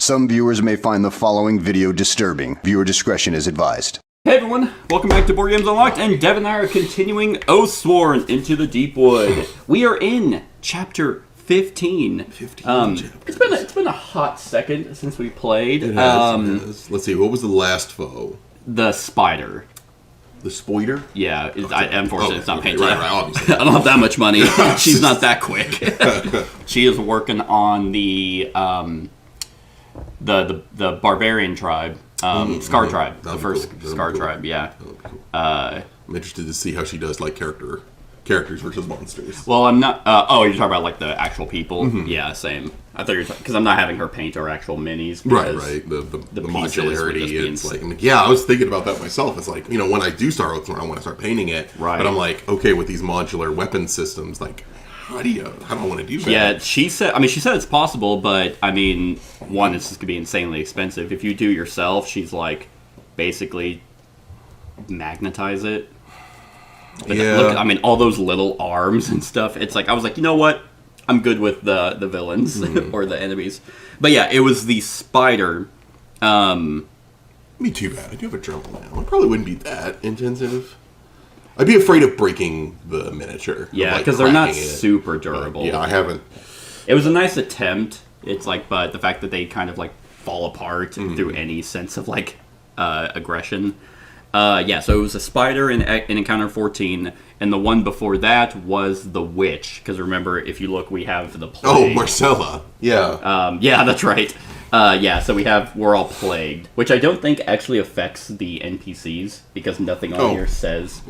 Some viewers may find the following video disturbing. Viewer discretion is advised. Hey everyone, welcome back to Board Games Unlocked, and Dev and I are continuing Oathsworn into the Deepwood. We are in Chapter 15. 15 chapters. It's been a hot second since we played. It has. Let's see, what was the last foe? The spider. The spoiler? Yeah, unfortunately it's not painted. Right, obviously. I don't have that much money. She's not that quick. She is working on the barbarian tribe. Scar tribe. The first cool. Scar tribe, yeah. Cool. I'm interested to see how she does like characters versus monsters. Well, I'm not... you're talking about like the actual people? Mm-hmm. Yeah, same. I thought you were talking... Because I'm not having her paint our actual minis. Right. The modularity. It's like, yeah, I was thinking about that myself. It's like, when I do start Oathsworn, I want to start painting it. Right. But I'm like, okay, with these modular weapon systems, like... How do I want to do that? Yeah, she said it's possible, but one, it's just gonna be insanely expensive. If you do it yourself, she's like, basically, magnetize it. But yeah. Look, all those little arms and stuff. It's like I was like, you know what? I'm good with the villains or the enemies. But yeah, it was the spider. Me too bad. I do have a journal now. It probably wouldn't be that intensive. I'd be afraid of breaking the miniature. Yeah, because they're not super durable. Yeah, I haven't. It was a nice attempt. It's like, but the fact that they kind of like fall apart through any sense of like aggression. So it was a spider in Encounter 14, and the one before that was the witch. Because remember, if you look, we have the plague. Oh, Marcella. Yeah. Yeah, that's right. So we're all plagued, which I don't think actually affects the NPCs because nothing on here says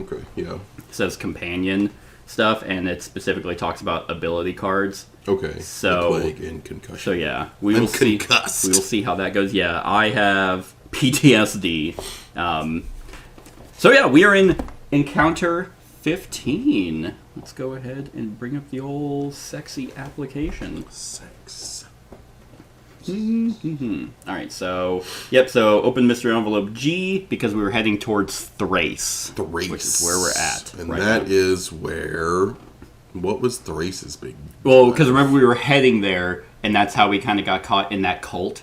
says companion stuff, and it specifically talks about ability cards. Okay. So plague and concussion. So yeah, we will see how that goes. Yeah, I have PTSD. So yeah, we are in Encounter 15. Let's go ahead and bring up the old sexy application. Sex. Alright, so open mystery envelope G because we were heading towards Thrace. Which is where we're at. And that is where... What was Thrace's big... Well, because remember we were heading there, and that's how we kind of got caught in that cult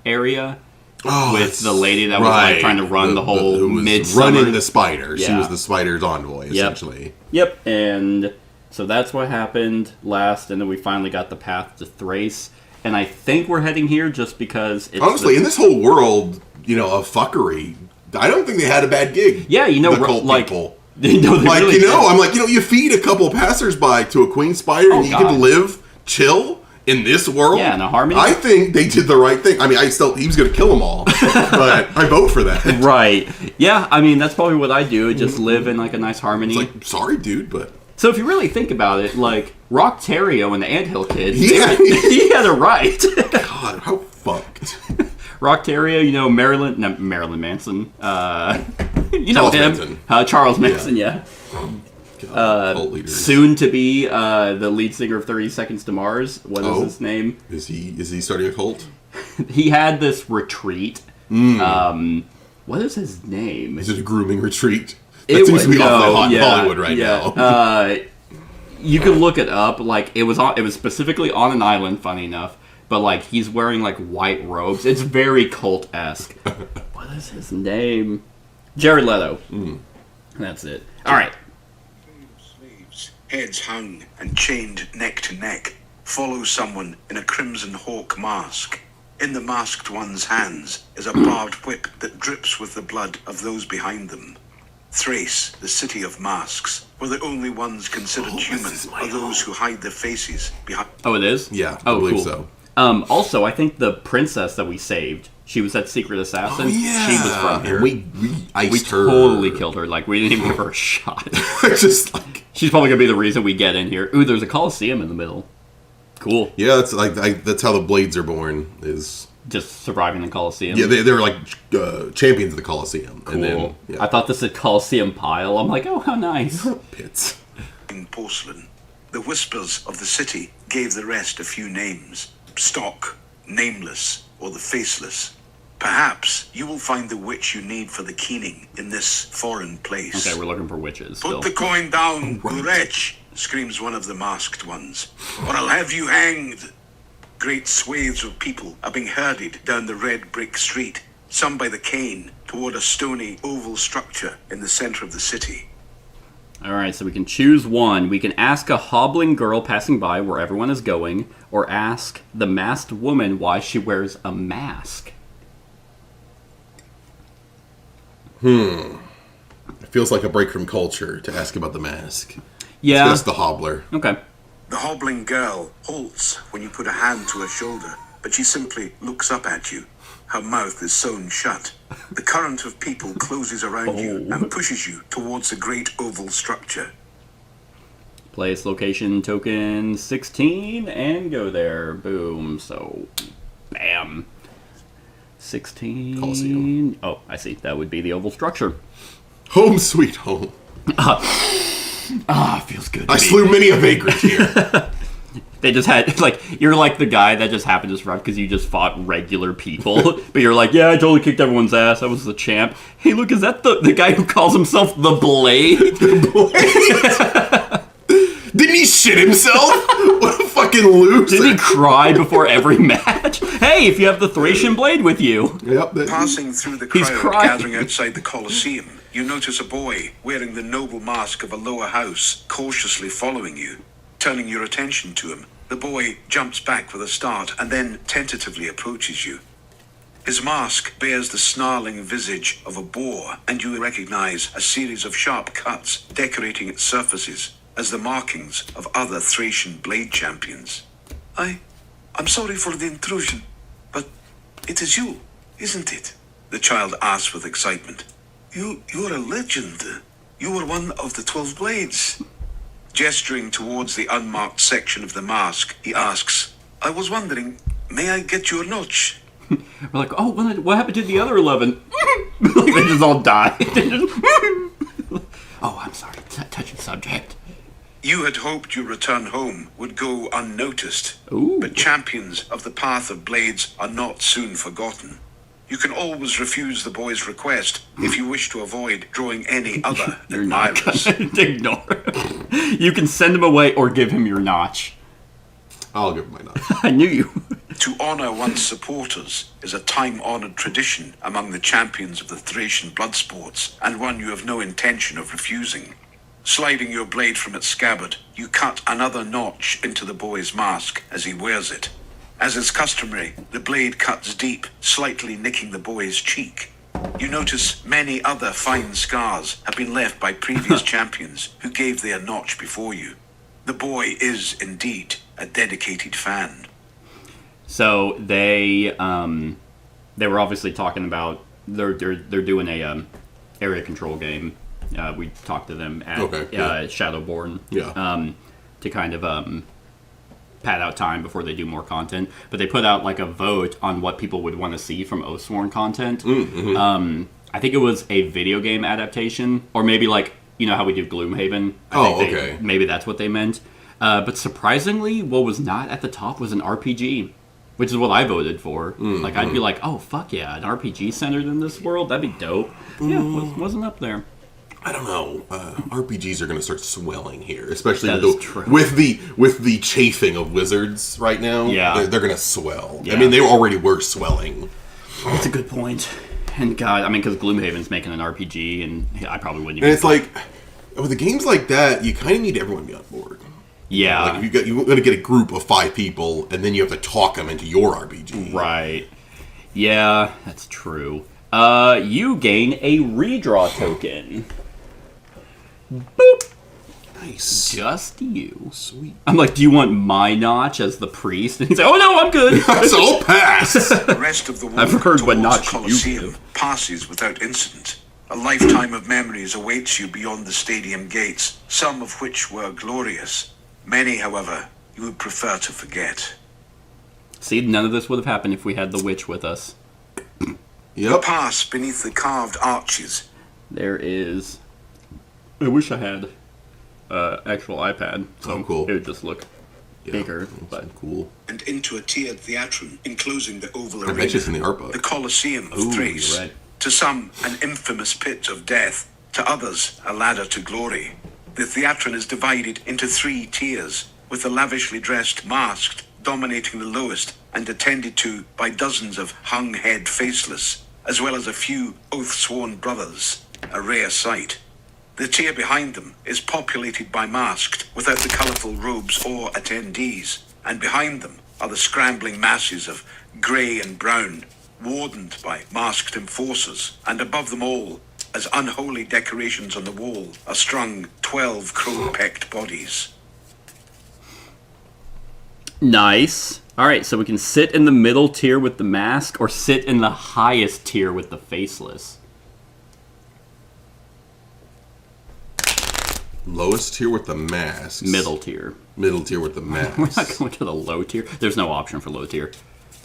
area. With the lady that was like trying to run the whole midsummer. Running the spider. Yeah. She was the spider's envoy, essentially. Yep, and so that's what happened last, and then we finally got the path to Thrace. And I think we're headting here just because it's... Honestly, in this whole world, of fuckery, I don't think they had a bad gig. Yeah, the cult people. I'm like, you feed a couple passersby to a queen spider and you can live chill in this world. Yeah, in a harmony. I think they did the right thing. He was going to kill them all, but I vote for that. Right. Yeah, that's probably what I do. Just live in like a nice harmony. It's like, sorry, dude, but... So if you really think about it, like, Rocktario and the Anthill Kids, he had it right. God, how fucked. Rocktario, Marilyn Manson. Charles Manson, yeah. God, soon to be the lead singer of 30 Seconds to Mars. What is his name? Is he starting a cult? He had this retreat. What is his name? Is it a grooming retreat? That seems to be off Hollywood right now. You can look it up. Like it was specifically on an island. Funny enough, but like he's wearing like white robes. It's very cult-esque. What is his name? Jared Leto. That's it. All right. Slaves, heads hung and chained neck to neck, follow someone in a crimson hawk mask. In the masked one's hands is a barbed whip that drips with the blood of those behind them. Thrace, the city of masks, were the only ones considered human are those who hide their faces behind... Oh, it is? Yeah, I believe so. Also, I think the princess that we saved, she was that secret assassin. Oh, yeah. She was from here. We iced her. Totally killed her. Like, we didn't even give her a shot. Just like... She's probably going to be the reason we get in here. Ooh, there's a Coliseum in the middle. Cool. Yeah, that's how the Blades are born, is... Just surviving the Coliseum. Yeah, they were like champions of the Coliseum. Cool. And then, yeah. I thought this said Coliseum Pile. I'm like, oh, how nice. Pits. In porcelain, the whispers of the city gave the rest a few names. Stock, Nameless, or the Faceless. Perhaps you will find the witch you need for the keening in this foreign place. Okay, we're looking for witches. Put the coin down, you wretch, screams one of the masked ones, or I'll have you hanged. Great swathes of people are being herded down the red brick street, some by the cane, toward a stony oval structure in the center of the city. Alright, so we can choose one. We can ask a hobbling girl passing by where everyone is going, or ask the masked woman why she wears a mask. It feels like a break from culture to ask about the mask. Yeah. That's the hobbler. Okay. The hobbling girl halts when you put a hand to her shoulder, but she simply looks up at you. Her mouth is sewn shut. The current of people closes around you and pushes you towards the great oval structure. Place, location, token 16, and go there. Boom. So, bam. 16. Coliseum. Oh, I see. That would be the oval structure. Home sweet home. Feels good. I slew many a vagrant here. They just had, like, you're like the guy that just happened to survive because you just fought regular people. But you're like, yeah, I totally kicked everyone's ass. I was the champ. Hey, look, is that the guy who calls himself the Blade? Didn't he shit himself? What a fucking loser. Did he cry before every match? Hey, if you have the Thracian Blade with you. Yep. Passing through the He's crowd crying. gathering outside the Colosseum, you notice a boy wearing the noble mask of a lower house cautiously following you. Turning your attention to him, the boy jumps back with a start and then tentatively approaches you. His mask bears the snarling visage of a boar, and you recognize a series of sharp cuts decorating its surfaces as the markings of other Thracian blade champions. I'm sorry for the intrusion, but it is you, isn't it? The child asks with excitement. You're a legend. You were one of the 12 blades. Gesturing towards the unmarked section of the mask, he asks, I was wondering, may I get your notch? We're like, oh, what happened to the other 11? Like, they just all died. Oh, I'm sorry. Touchy subject. You had hoped your return home would go unnoticed, Ooh. but champions of the Path of Blades are not soon forgotten. You can always refuse the boy's request if you wish to avoid drawing any other You're not admirers. gonna ignore him. You can send him away or give him your notch. I'll give him my nod. I knew you. To honor one's supporters is a time-honored tradition among the champions of the Thracian blood sports, and one you have no intention of refusing. Sliding your blade from its scabbard, you cut another notch into the boy's mask as he wears it. As is customary, the blade cuts deep, slightly nicking the boy's cheek. You notice many other fine scars have been left by previous champions who gave their notch before you. The boy is indeed a dedicated fan. So they were obviously talking about they're doing a area control game. We talked to them at Shadowborn to kind of pad out time before they do more content. But they put out like a vote on what people would want to see from Oathsworn content. I think it was a video game adaptation, or maybe like, you know how we do Gloomhaven. Maybe that's what they meant. But surprisingly, what was not at the top was an RPG, which is what I voted for. Like, I'd be like, oh, fuck yeah, an RPG centered in this world? That'd be dope. Yeah, wasn't up there. I don't know. RPGs are going to start swelling here, especially That with is true. with the chafing of wizards right now. Yeah. they're going to swell. Yeah. I mean, they already were swelling. That's a good point. And God, I mean, because Gloomhaven's making an RPG, and I probably wouldn't even... And it's like, with the games like that, you kind of need everyone to be on board. Yeah. Like, you're going to get a group of 5 people, and then you have to talk them into your RPG. Right. Yeah, that's true. You gain a redraw token. Boop. Nice. Just you. Sweet. I'm like, do you want my notch as the priest? And he's like, oh no, I'm good. So I'll pass. The rest of the walk I've heard what towards notch you Colosseum give. passes without incident. A lifetime of memories awaits you beyond the stadium gates, some of which were glorious. Many, however, you would prefer to forget. See, none of this would have happened if we had the witch with us. You pass beneath the carved arches. There is... I wish I had actual iPad, so cool. it would just look bigger. But Cool. And into a tiered theatron enclosing the oval I arena. bet you it's in the art book. The Colosseum of Ooh, Thrace. you're right. To some, an infamous pit of death. To others, a ladder to glory. The theatron is divided into 3 tiers, with the lavishly dressed, masked, dominating the lowest and attended to by dozens of hung-head faceless, as well as a few oath-sworn brothers, a rare sight. The tier behind them is populated by masked, without the colourful robes or attendees, and behind them are the scrambling masses of grey and brown, wardened by masked enforcers, and above them all, as unholy decorations on the wall, are strung 12 crow-pecked bodies. Nice. All right, so we can sit in the middle tier with the mask, or sit in the highest tier with the faceless. Lowest tier with the masks. Middle tier. Middle tier with the masks. We're not going to the low tier. There's no option for low tier.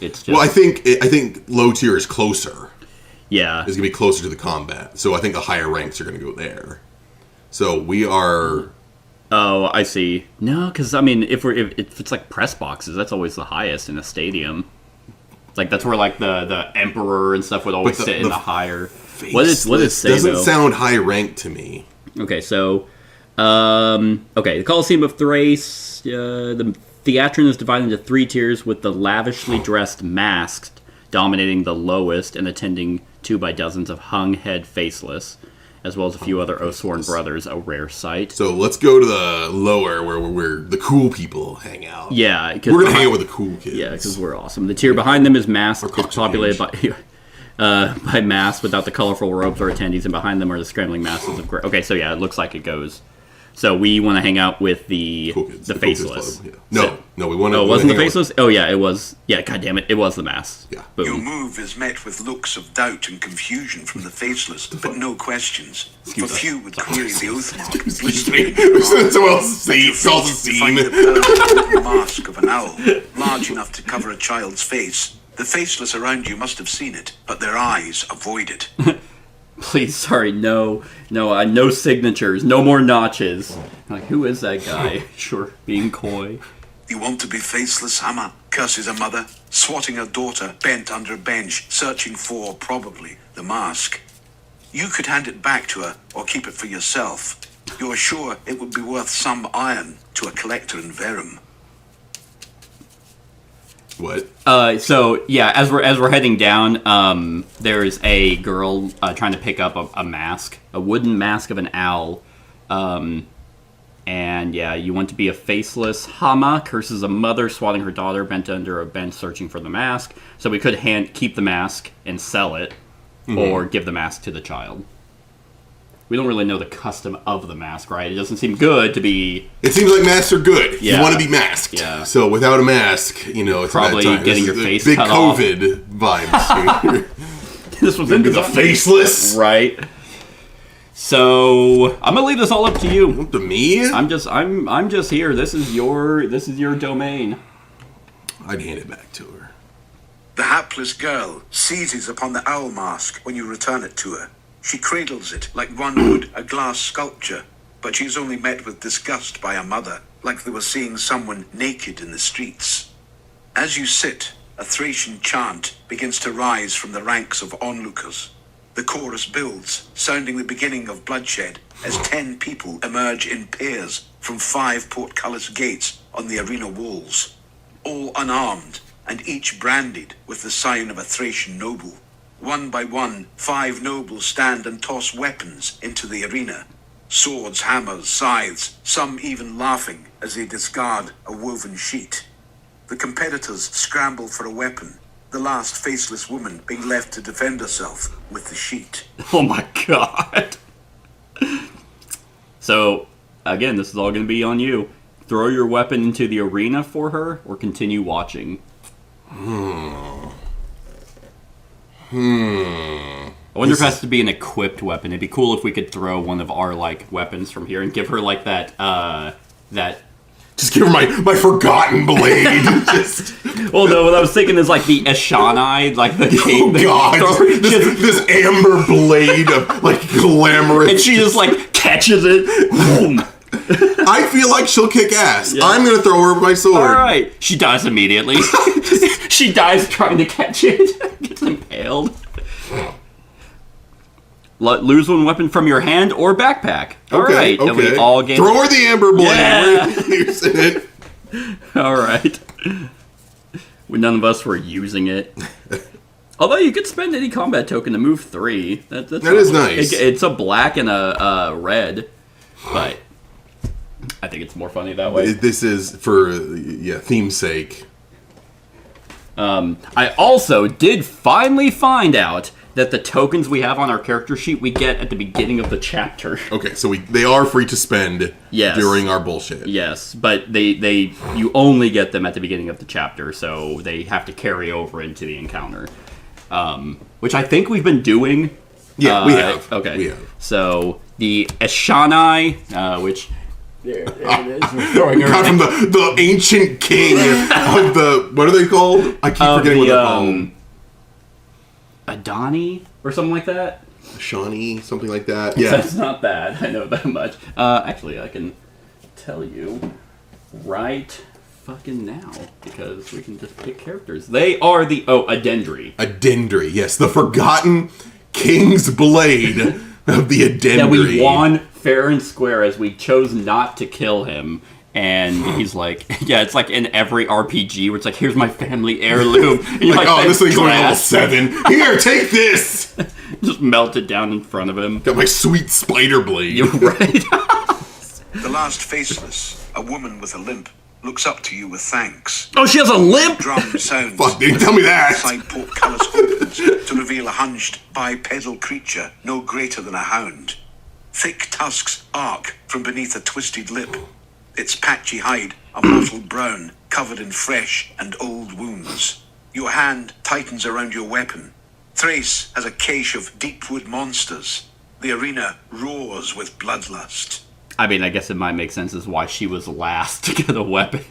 It's just. Well, I think low tier is closer. Yeah. Is going to be closer to the combat. So I think the higher ranks are going to go there. So we are. Oh, I see. No, because I mean, if it's like press boxes, that's always the highest in a stadium. Like that's where like the emperor and stuff would always sit in the higher. What does it say? Doesn't though? sound high ranked to me. Okay, so the Colosseum of Thrace, the Theatron is divided into 3 tiers with the lavishly dressed masked dominating the lowest and attending to by dozens of hung head faceless, as well as a few other Oathsworn brothers, a rare sight. So let's go to the lower where the cool people hang out. Yeah, we're going to hang out with the cool kids. Yeah, because we're awesome. The tier behind them is masked. It's populated by masks without the colorful robes or attendees, and behind them are the scrambling masses of gray. Okay, so yeah, it looks like it goes. So we want to hang out with the cool kids, the faceless. Club, yeah. No, we want to. Oh, it wasn't the faceless? Oh yeah, it was. Yeah, god damn it, it was the masks. Yeah. Boom. Your move is met with looks of doubt and confusion from the faceless, but no questions. For few would query the oath mark blistering. Someone else calls a Find scene. the perfect mask of an owl, large enough to cover a child's face. The faceless around you must have seen it, but their eyes avoid it. Please, sorry, no signatures, no more notches. Like, who is that guy? Sure, being coy. You want to be faceless, Hammer? Curses a mother, swatting her daughter bent under a bench, searching for, probably, the mask. You could hand it back to her, or keep it for yourself. You're sure it would be worth some iron to a collector in Verum. What? So yeah, as we're heading down, there's a girl trying to pick up a mask, a wooden mask of an owl, and yeah, you want to be a faceless. Hama curses a mother swatting her daughter bent under a bench searching for the mask. So we could keep the mask and sell it, or give the mask to the child. We don't really know the custom of the mask, right? It doesn't seem good to be... It seems like masks are good. Yeah. You want to be masked. Yeah. So without a mask, it's Probably that time. getting This your is face big cut off. COVID vibes. This was in the faceless. Right. So I'm gonna leave this all up to you. To me? I'm just here. This is your domain. I'd hand it back to her. The hapless girl seizes upon the owl mask when you return it to her. She cradles it like one would a glass sculpture, but she is only met with disgust by her mother, like they were seeing someone naked in the streets. As you sit, a Thracian chant begins to rise from the ranks of onlookers. The chorus builds, sounding the beginning of bloodshed, as 10 people emerge in pairs from 5 portcullis gates on the arena walls, all unarmed and each branded with the sign of a Thracian noble. One by one, 5 nobles stand and toss weapons into the arena. Swords, hammers, scythes, some even laughing as they discard a woven sheet. The competitors scramble for a weapon, the last faceless woman being left to defend herself with the sheet. Oh my god. So, again, this is all going to be on you. Throw your weapon into the arena for her, or continue watching. I wonder if it has to be an equipped weapon. It'd be cool if we could throw one of our weapons from here and give her that. Just give her my forgotten blade. Well, no, what I was thinking is the Eshani, the Oh god, this amber blade of glamorous. and she just catches it. Boom. I feel like she'll kick ass. Yeah. I'm gonna throw her my sword. All right, she dies immediately. She dies trying to catch it. Gets impaled. Lose one weapon from your hand or backpack. All right, okay. And we all gain. Throw her the amber blade. Yeah. We're using it. All right. when none of us were using it. Although you could spend any combat token to move 3. That is nice. It's a black and a red, but I think it's more funny that way. This is for theme's sake. I also did finally find out that the tokens we have on our character sheet we get at the beginning of the chapter. Okay, so they are free to spend during our bullshit. Yes, but you only get them at the beginning of the chapter, so they have to carry over into the encounter. Which I think we've been doing. Yeah, we have. Okay. We have. So the Eshanai, which there it is. We're throwing her God, from the ancient king of the, what are they called? I keep forgetting what they're called. Adani or something like that. Shawnee, something like that. Yeah, That's not bad. I know that much. Actually, I can tell you right fucking now because we can just pick characters. They are the a Dendry. A Dendry, yes, the forgotten king's blade of the Dendry. That we won fair and square as we chose not to kill him. And he's like, yeah, it's like in every RPG where it's like, here's my family heirloom. And you're like, oh, this thing's only level glass. 7. Here, take this. Just melted down in front of him. Got my sweet spider blade. You're right. The last faceless, a woman with a limp, looks up to you with thanks. Oh, she has a limp? Drum sounds. Fuck, didn't tell me that. Side portcullis opens to reveal a hunched, bipedal creature no greater than a hound. Thick tusks arc from beneath a twisted lip. Its patchy hide a mottled brown, covered in fresh and old wounds. Your hand tightens around your weapon. Thrace has a cache of Deepwood monsters. The arena roars with bloodlust. I mean, I guess it might make sense as why she was last to get a weapon.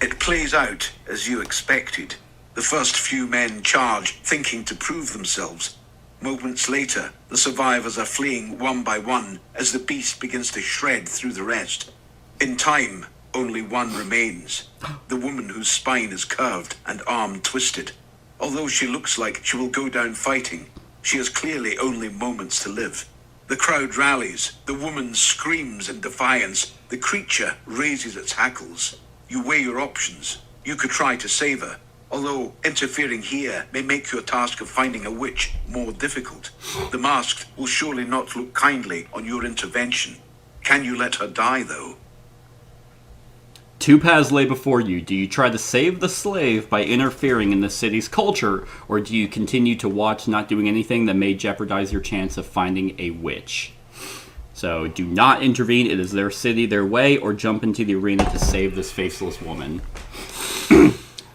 It plays out as you expected. The first few men charge, thinking to prove themselves. Moments later, the survivors are fleeing one by one as the beast begins to shred through the rest. In time, only one remains. The woman whose spine is curved and arm twisted. Although she looks like she will go down fighting, she has clearly only moments to live. The crowd rallies. The woman screams in defiance. The creature raises its hackles. You weigh your options. You could try to save her, although interfering here may make your task of finding a witch more difficult. The masked will surely not look kindly on your intervention. Can you let her die, though? 2 paths lay before you. Do you try to save the slave by interfering in the city's culture, or do you continue to watch, not doing anything that may jeopardize your chance of finding a witch? So, do not intervene. It is their city, their way, or jump into the arena to save this faceless woman.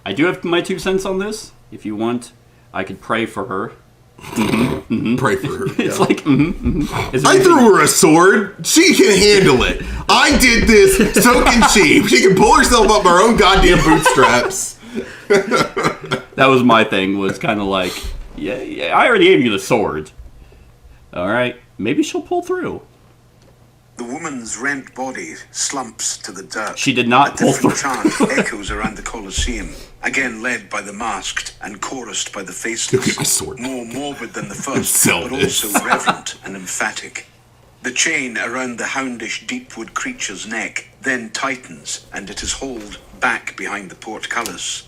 I do have my 2 cents on this. If you want, I could pray for her. Pray for her. It's yeah. like, I threw her a sword. She can handle it. I did this, so can she. She can pull herself up her own goddamn bootstraps. That was my thing, was kind of like, yeah, I already gave you the sword. All right, maybe she'll pull through. The woman's rent body slumps to the dirt. She did not A pull different through. chant echoes around the Colosseum, again led by the masked and chorused by the Look at my faceless. sword. More morbid than the first, Sell but this. also reverent and emphatic. The chain around the houndish Deepwood creature's neck then tightens, and it is hauled back behind the portcullis.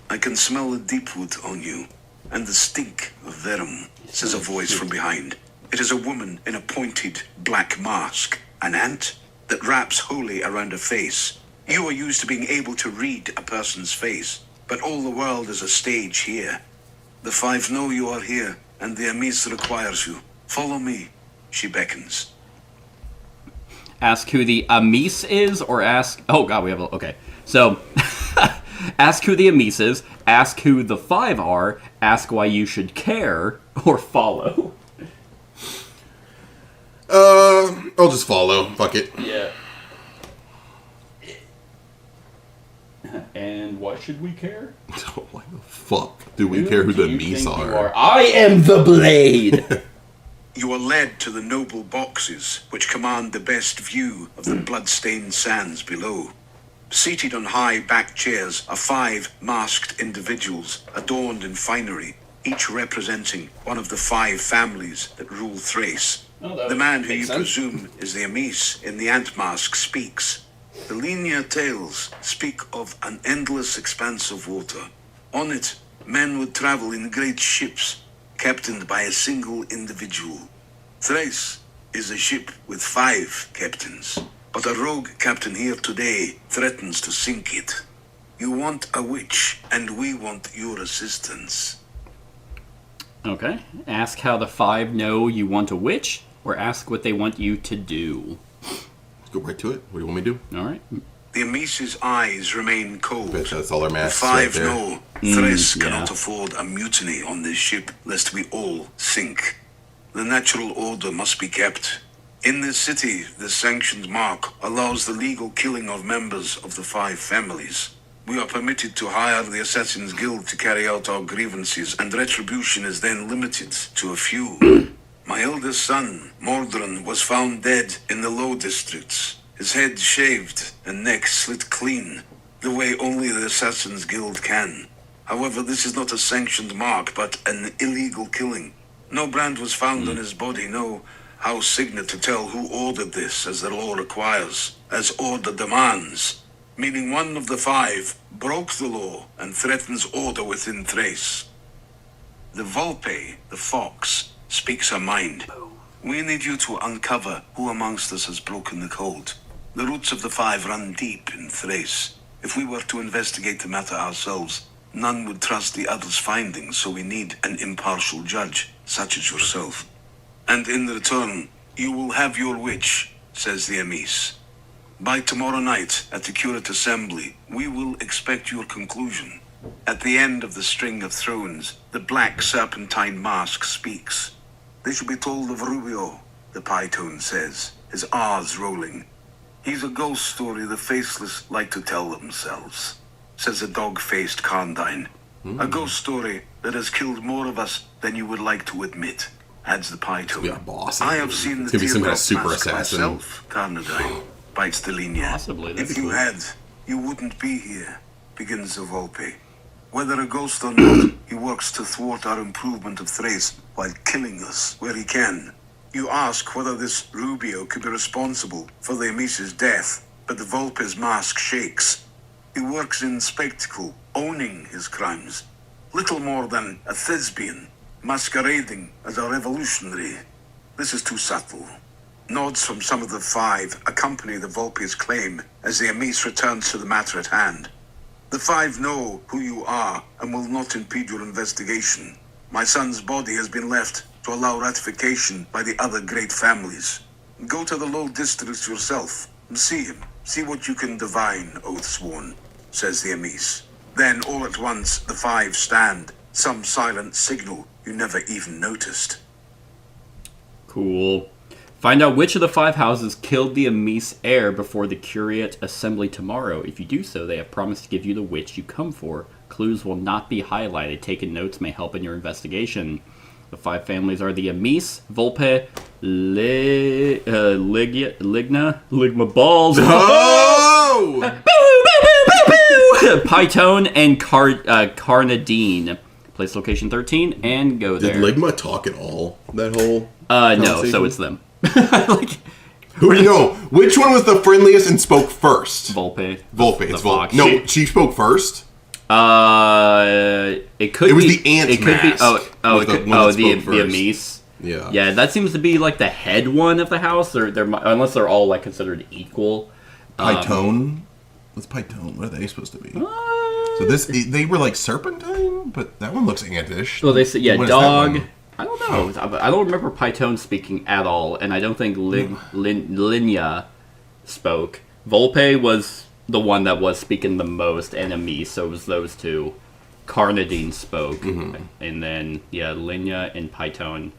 I can smell the Deepwood on you, and the stink of verum, says a voice from behind. It is a woman in a pointed black mask. An ant that wraps wholly around a face. You are used to being able to read a person's face, but all the world is a stage here. The 5 know you are here, and the Amis requires you. Follow me, she beckons. Ask who the Amis is, or ask... Oh, God, we have... Okay. So, ask who the Amis is, ask who the 5 are, ask why you should care, or follow. I'll just follow. Fuck it. Yeah. And why should we care? Why the fuck do we care who the Mies are? I am the blade! You are led to the noble boxes, which command the best view of the blood-stained sands below. Seated on high back chairs are 5 masked individuals, adorned in finery, each representing one of the 5 families that rule Thrace. The man who you presume is the Amis in the ant mask speaks. The linear tales speak of an endless expanse of water. On it, men would travel in great ships, captained by a single individual. Thrace is a ship with 5 captains, but a rogue captain here today threatens to sink it. You want a witch, and we want your assistance. Okay. Ask how the 5 know you want a witch, or ask what they want you to do. Let's go right to it. What do you want me to do? All right. The Amice's eyes remain cold. Bet that's all our The masks 5 right there. know Thrace yeah. cannot afford a mutiny on this ship, lest we all sink. The natural order must be kept. In this city, the sanctioned mark allows the legal killing of members of the 5 families. We are permitted to hire the Assassin's Guild to carry out our grievances, and retribution is then limited to a few. My eldest son, Mordran, was found dead in the Low Districts. His head shaved and neck slit clean, the way only the Assassin's Guild can. However, this is not a sanctioned mark, but an illegal killing. No brand was found on his body, no house signet to tell who ordered this, as the law requires, as order demands. Meaning one of the 5 broke the law and threatens order within Thrace. The Volpe, the fox, speaks her mind. We need you to uncover who amongst us has broken the code. The roots of the 5 run deep in Thrace. If we were to investigate the matter ourselves, none would trust the others' findings, so we need an impartial judge, such as yourself. And in return, you will have your witch, says the Amice. By tomorrow night, at the Curate Assembly, we will expect your conclusion. At the end of the String of Thrones, the black serpentine mask speaks. They shall be told of Rubio, the Python says, his R's rolling. He's a ghost story the faceless like to tell themselves, says a dog-faced Carndine. A ghost story that has killed more of us than you would like to admit, adds the Python. Be our boss. I have seen It's the gonna be some kind of teardrop super mask assassin. myself, Carnadine, bites the linear. Possibly, that'd If be you cool. had, you wouldn't be here, begins the Volpe. Whether a ghost or not, he works to thwart our improvement of Thrace while killing us where he can. You ask whether this Rubio could be responsible for the Amice's death, but the Volpe's mask shakes. He works in spectacle, owning his crimes. Little more than a thespian, masquerading as a revolutionary. This is too subtle. Nods from some of the 5 accompany the Volpe's claim as the Amice returns to the matter at hand. The 5 know who you are and will not impede your investigation. My son's body has been left to allow ratification by the other great families. Go to the Low Districts yourself and see him. See what you can divine, Oathsworn, says the Amice. Then all at once the 5 stand, some silent signal you never even noticed. Cool. Find out which of the 5 houses killed the Amice heir before the Curate Assembly tomorrow. If you do so, they have promised to give you the witch you come for. Clues will not be highlighted. Taking notes may help in your investigation. The 5 families are the Amice, Volpe, Ligma Balls, Oh! Python, and Carnadine. Place location 13 and go there. Did Ligma talk at all? That whole No, conversation? so it's them. Like, Who? No. Which one was the friendliest and spoke first? Volpe. Volpe. The It's fox. Volpe. No, she spoke first. It could It was be the ant It could be. mask Oh, was it the could, one that the spoke first. Amice. Yeah. Yeah, that seems to be like the head one of the house. They're unless they're all like considered equal. Python. What's Python? What are they supposed to be? So they were like serpentine, but that one looks antish. Well, they say What is that dog. one? I don't know. I don't remember Python speaking at all, and I don't think Linya spoke. Volpe was the one that was speaking the most, and Amice, so it was those 2. Carnadine spoke, and then Linya and Python.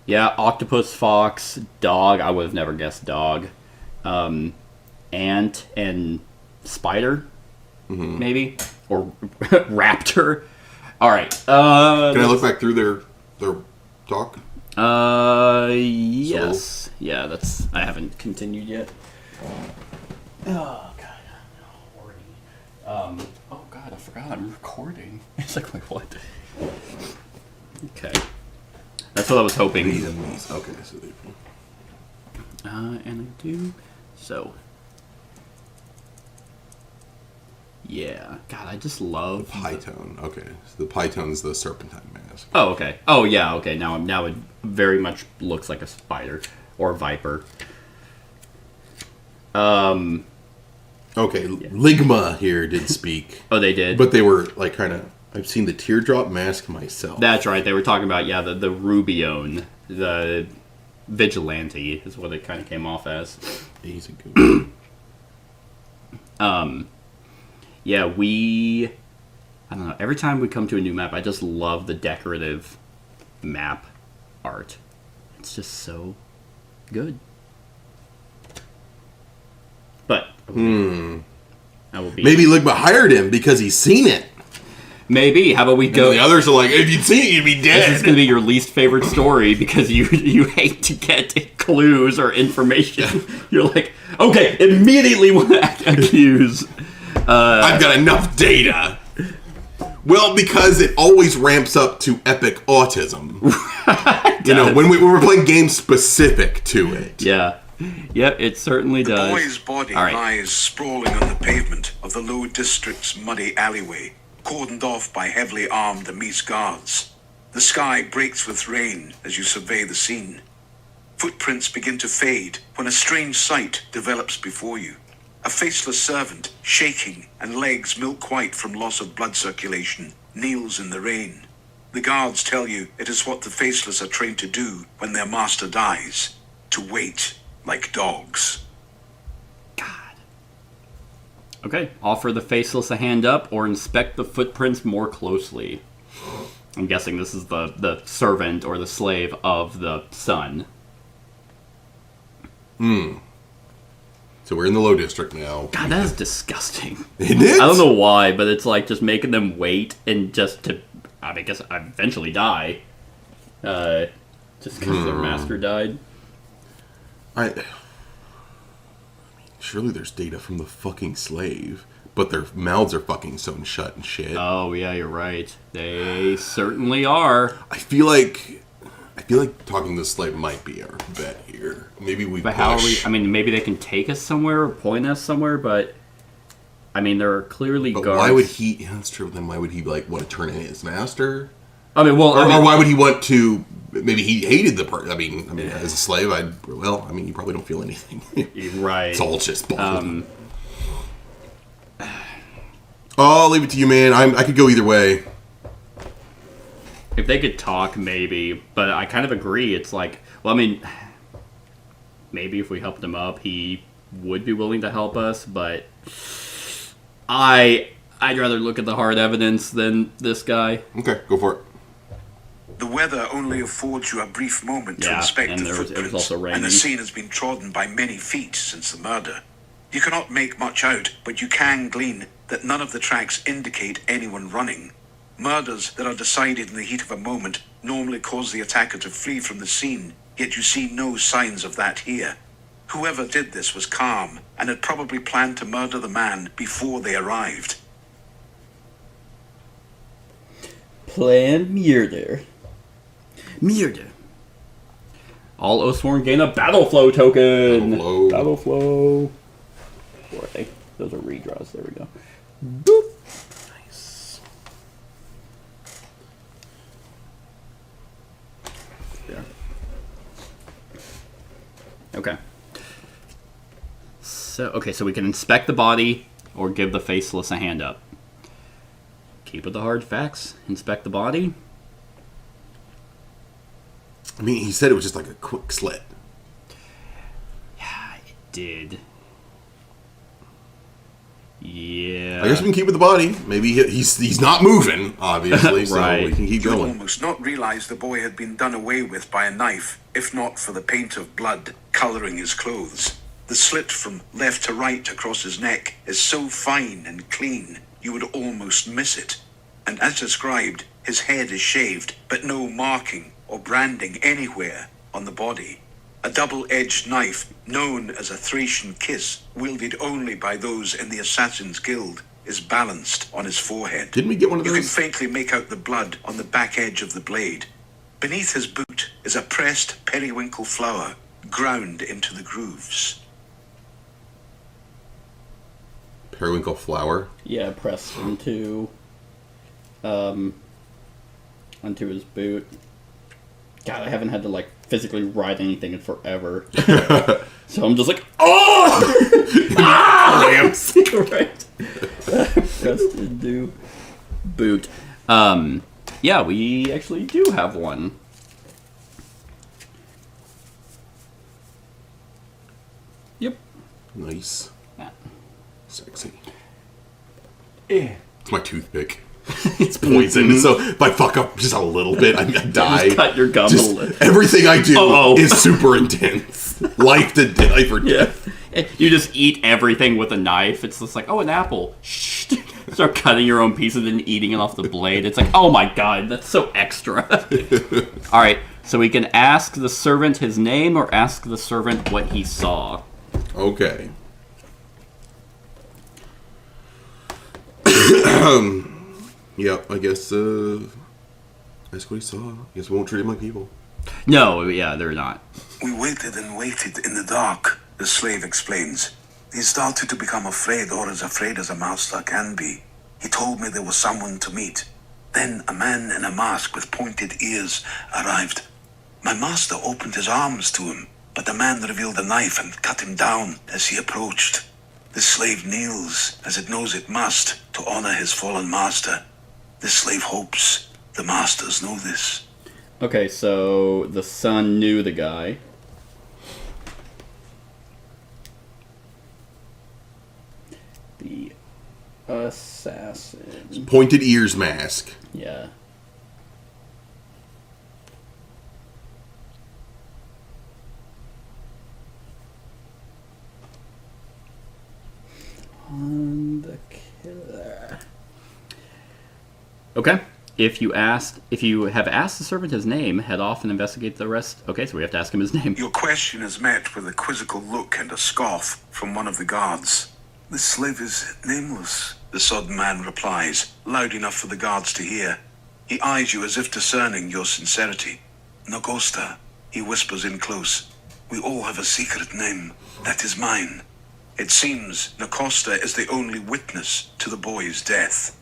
Yeah, octopus, fox, dog. I would have never guessed dog. Ant and spider, maybe, or raptor. All right. Can I look back through their talk? Yes. Yeah, that's. I haven't continued yet. Oh god. Oh god, I forgot I'm recording. It's like, wait, what? Okay. That's what I was hoping. Okay, so they. And I do. So. Yeah. God, I just love Python. Okay. So the Python's the serpentine mask. Oh, okay. Oh, yeah, okay. Now it very much looks like a spider or viper. Okay, Ligma here did speak. Oh, they did? But they were, like, kind of... I've seen the teardrop mask myself. That's right. They were talking about, the Rubione. The vigilante is what it kind of came off as. He's a good one. Yeah, I don't know. Every time we come to a new map, I just love the decorative map art. It's just so good. But I will be Maybe Ligma hired him because he's seen it. Maybe. How about we go? And the others are like, if you'd seen it, you'd be dead. This is going to be your least favorite story because you hate to get clues or information. You're like, okay, immediately want to accuse. I've got enough data. Well, because it always ramps up to epic autism. You know, when we're playing games specific to it. Yeah. Yep, it certainly The does. boy's body All right. lies sprawling on the pavement of the Low District's muddy alleyway, cordoned off by heavily armed Amis guards. The sky breaks with rain as you survey the scene. Footprints begin to fade when a strange sight develops before you. A faceless servant, shaking and legs milk white from loss of blood circulation, kneels in the rain. The guards tell you it is what the faceless are trained to do when their master dies, to wait like dogs. God. Okay, offer the faceless a hand up or inspect the footprints more closely. I'm guessing this is the servant or the slave of the sun. So we're in the Low District now. God, that is disgusting. Isn't it? I don't know why, but it's like just making them wait and just to, I guess, eventually die. Just because their master died. I mean, surely there's data from the fucking slave, but their mouths are fucking sewn shut and shit. Oh, yeah, you're right. They certainly are. I feel like talking to the slave might be our bet here. Maybe we But push. how are we? I mean, maybe they can take us somewhere or point us somewhere, but I mean, there are clearly But guards. why would he? Yeah, that's true. Then why would he like want to turn in his master? I mean, well, Or, I mean, or why would he want to? Maybe he hated the person. I mean, as a slave, you probably don't feel anything. right? It's all just bullshit. I'll leave it to you, man. I could go either way. If they could talk, maybe. But I kind of agree. It's like, well, I mean, maybe if we helped him up, he would be willing to help us. But I'd rather look at the hard evidence than this guy. Okay, go for it. The weather only affords you a brief moment to Yeah, inspect and the it was footprints, also raining. and the scene has been trodden by many feet since the murder. You cannot make much out, but you can glean that none of the tracks indicate anyone running. Murders that are decided in the heat of a moment normally cause the attacker to flee from the scene, yet you see no signs of that here. Whoever did this was calm, and had probably planned to murder the man before they arrived. Planned murder. Murder. All Oathsworn gain a battle flow token. Battle flow. Battle flow. Or I think those are redraws. There we go. Boop. Nice. There. Okay. So we can inspect the body or give the faceless a hand up. Keep with the hard facts. Inspect the body. I mean, he said it was just like a quick slit. Yeah, it did. Yeah. I guess we can keep with the body. Maybe he's not moving, obviously, so Right. we can keep You would going. almost not realize the boy had been done away with by a knife, if not for the paint of blood coloring his clothes. The slit from left to right across his neck is so fine and clean, you would almost miss it. And as described, his head is shaved, but no marking or branding anywhere on the body. A double-edged knife, known as a Thracian kiss, wielded only by those in the Assassin's Guild, is balanced on his forehead. Didn't we get one of You can those? faintly make out the blood on the back edge of the blade. Beneath his boot is a pressed periwinkle flower, ground into the grooves. periwinkle flower. Yeah, pressed into his boot. God, I haven't had to like physically write anything in forever. So I'm just like, oh! Clamps. Right. Pressed into boot. Yeah, we actually do have one. Yep. Nice. Yeah. Sexy. Yeah. It's my toothpick. It's poison, so if I fuck up just a little bit, I die. Just cut your gum a little. Everything I do Uh-oh. is super intense. Life or death. Yeah. You just eat everything with a knife. It's just like, oh, an apple. Shh. Start cutting your own piece and then eating it off the blade. It's like, oh my god, that's so extra. Alright, so we can ask the servant his name or ask the servant what he saw. Okay. Yep, I guess, that's what he saw. I guess we won't treat him like people. No, yeah, they're not. We waited and waited in the dark, the slave explains. He started to become afraid, or as afraid as a master can be. He told me there was someone to meet. Then a man in a mask with pointed ears arrived. My master opened his arms to him, but the man revealed a knife and cut him down as he approached. The slave kneels, as it knows it must, to honor his fallen master. The slave hopes the masters know this. Okay, so the son knew the guy. The assassin. Pointed ears mask. Yeah. On the killer. Okay. If you have asked the servant his name, head off and investigate the rest. Okay, so we have to ask him his name. Your question is met with a quizzical look and a scoff from one of the guards. The slave is nameless, the sodden man replies, loud enough for the guards to hear. He eyes you as if discerning your sincerity. Nogosta, he whispers in close. We all have a secret name. That is mine. It seems Nogosta is the only witness to the boy's death.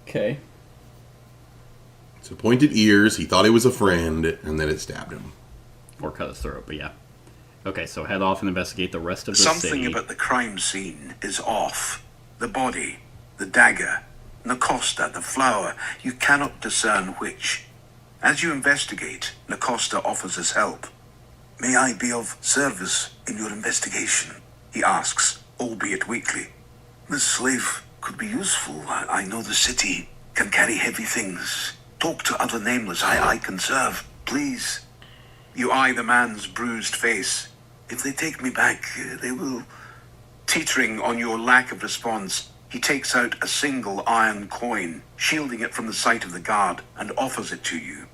Okay. So pointed ears, he thought he was a friend, and then it stabbed him. Or cut his throat, but yeah. Okay, so head off and investigate the rest of the Something city. about the crime scene is off. The body, the dagger, Nogosta, the flower, you cannot discern which. As you investigate, Nogosta offers his help. May I be of service in your investigation? He asks, albeit weakly. This slave could be useful. I know the city can carry heavy things. Talk to other nameless. I can serve. Please. You eye the man's bruised face. If they take me back, they will. Teetering on your lack of response, he takes out a single iron coin, shielding it from the sight of the guard, and offers it to you.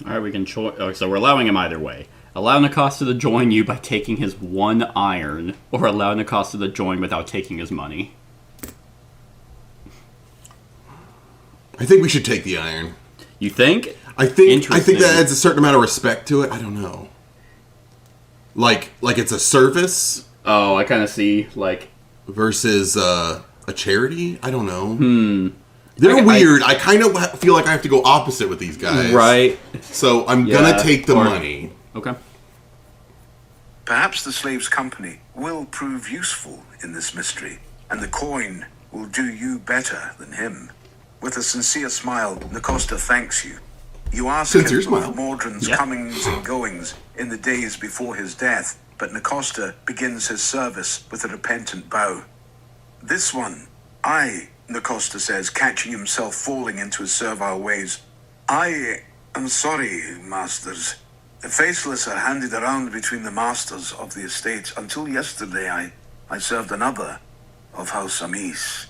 Alright, we can so we're allowing him either way. Allow Nogosta to join you by taking his one iron, or allow Nogosta to join without taking his money. I think we should take the iron. You think? I think Interesting. that adds a certain amount of respect to it. I don't know. Like it's a service Oh, I kind of see, like... versus a charity. I don't know. They're weird. I kind of feel like I have to go opposite with these guys. Right. So I'm gonna take the money. Okay. Perhaps the slave's company will prove useful in this mystery, and the coin will do you better than him. With a sincere smile, Nogosta thanks you. You ask Sincere him smile. of Mordrin's comings and goings in the days before his death, but Nogosta begins his service with a repentant bow. This one, Nogosta says, catching himself falling into his servile ways. I am sorry, masters. The faceless are handed around between the masters of the estates. Until yesterday, I served another of House Amis.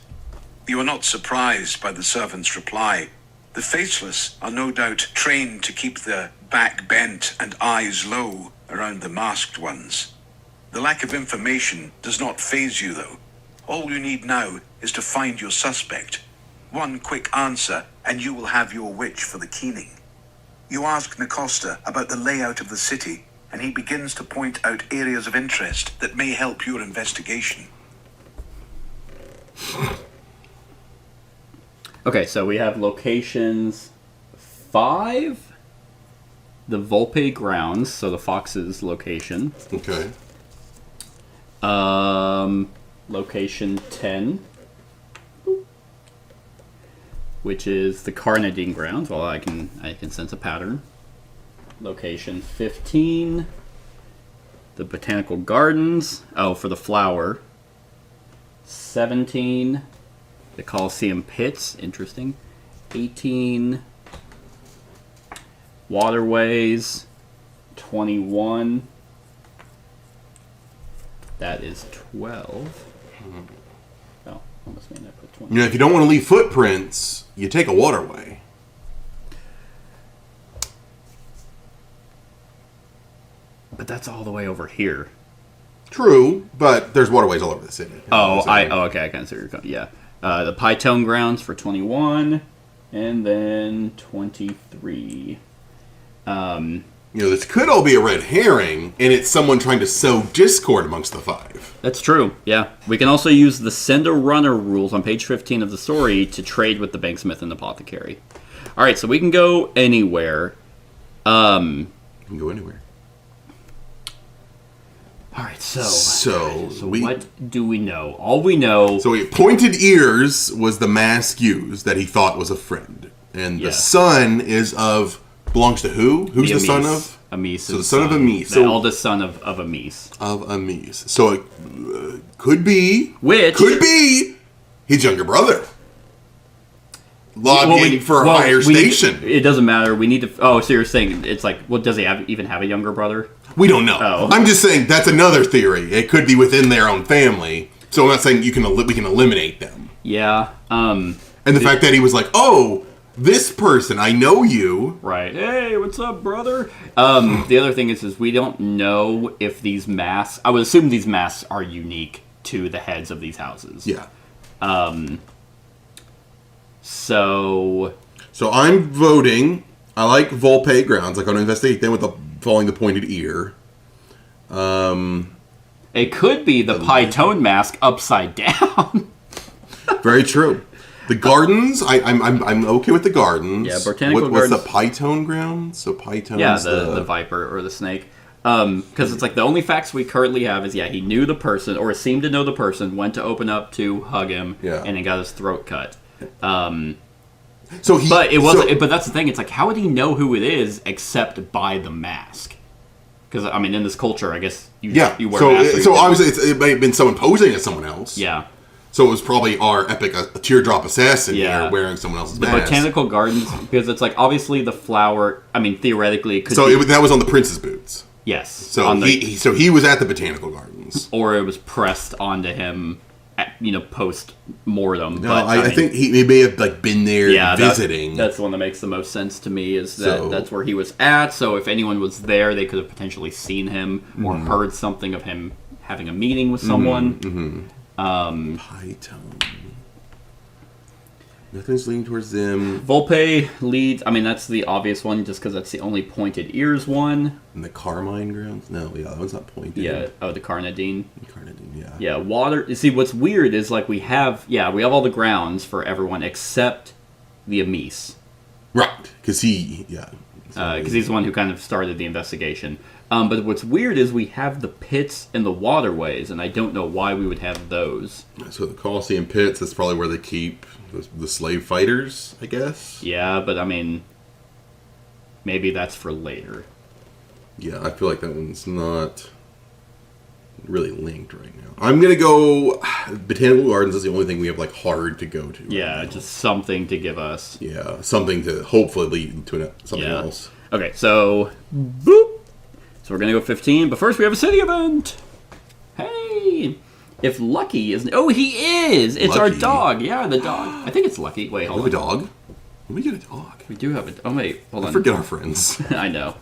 You are not surprised by the servant's reply. The faceless are no doubt trained to keep their back bent and eyes low around the masked ones. The lack of information does not faze you, though. All you need now is to find your suspect. One quick answer, and you will have your witch for the keening. You ask Nogosta about the layout of the city, and he begins to point out areas of interest that may help your investigation. Okay, so we have locations 5, the Volpe grounds, so the fox's location. Okay. Location 10, which is the Carnadine grounds. Well, I can sense a pattern. Location 15, the Botanical Gardens. Oh, for the flower. 17, the Coliseum Pits. Interesting. 18, Waterways. 21. That is 12. Oh, almost made that put 20. You know, if you don't want to leave footprints, you take a waterway. But that's all the way over here. True, but there's waterways all over the city. Okay, I can see where you're going. Yeah. The Pytone grounds for 21, and then 23. You know, this could all be a red herring, and it's someone trying to sow discord amongst the 5. That's true, yeah. We can also use the send a runner rules on page 15 of the story to trade with the banksmith and apothecary. Alright, so we can go anywhere. You can go anywhere. Alright, so what do we know? All we know... So pointed ears was the mask used that he thought was a friend. And the son belongs to who? Who's the son of? Amis. So the son of Amis. The eldest son of Amis. Of Amis. So it could be his younger brother. Lobbying for a higher station. It doesn't matter. We need to... Oh, so you're saying it's like... Well, does he even have a younger brother? We don't know. Oh. I'm just saying that's another theory. It could be within their own family. So I'm not saying we can eliminate them. Yeah. And the fact that he was like, oh... This person, I know you. Right. Hey, what's up, brother? The other thing is we don't know if these masks... I would assume these masks are unique to the heads of these houses. Yeah. So I'm voting. I like Volpe grounds. Like, I'm going to investigate them with following the pointed ear. It could be the Pytone mask upside down. Very true. The gardens, I'm okay with the gardens. Yeah, botanical What's gardens. the Pytone ground? So Pytone. Yeah, the viper or the snake. Because it's like the only facts we currently have is he knew the person or seemed to know the person, went to open up to hug him, and then got his throat cut. But that's the thing. It's like, how would he know who it is except by the mask? Because I mean, in this culture, I guess you wear masks. So obviously, it may have been someone posing as someone else. Yeah. So it was probably our epic a teardrop assassin here wearing someone else's mask. The botanical gardens, because it's like obviously the flower. I mean, theoretically, it could. So that was on the prince's boots. Yes. So he was at the botanical gardens, or it was pressed onto him, post mortem. No, but I think he may have been there visiting. That's the one that makes the most sense to me. Is that that's where he was at. So if anyone was there, they could have potentially seen him or heard something of him having a meeting with someone. Mm-hmm. Pytone. Nothing's leaning towards them. Volpe leads. I mean, that's the obvious one, just because that's the only pointed ears one. And the Carmine grounds? No, that one's not pointed. Yeah. Oh, the Carnadine. Yeah. Yeah. Water. You see, what's weird is like we have all the grounds for everyone except the Amis. Right. Because he's the one who kind of started the investigation. But what's weird is we have the pits and the waterways, and I don't know why we would have those. So the Coliseum pits, that's probably where they keep the slave fighters, I guess? Yeah, but I mean, maybe that's for later. Yeah, I feel like that one's not really linked right now. I'm going to go... Botanical Gardens is the only thing we have hard to go to. Yeah, right, just something to give us. Yeah, something to hopefully lead to something else. Okay, so... Boop! So we're going to go 15, but first we have a city event! Hey! If Lucky is... Oh, he is! It's Lucky. Our dog! Yeah, the dog. I think it's Lucky. Wait, hold on. We have a dog? When we get a dog? We do have a... Oh, wait, hold on. I forget our friends. I know.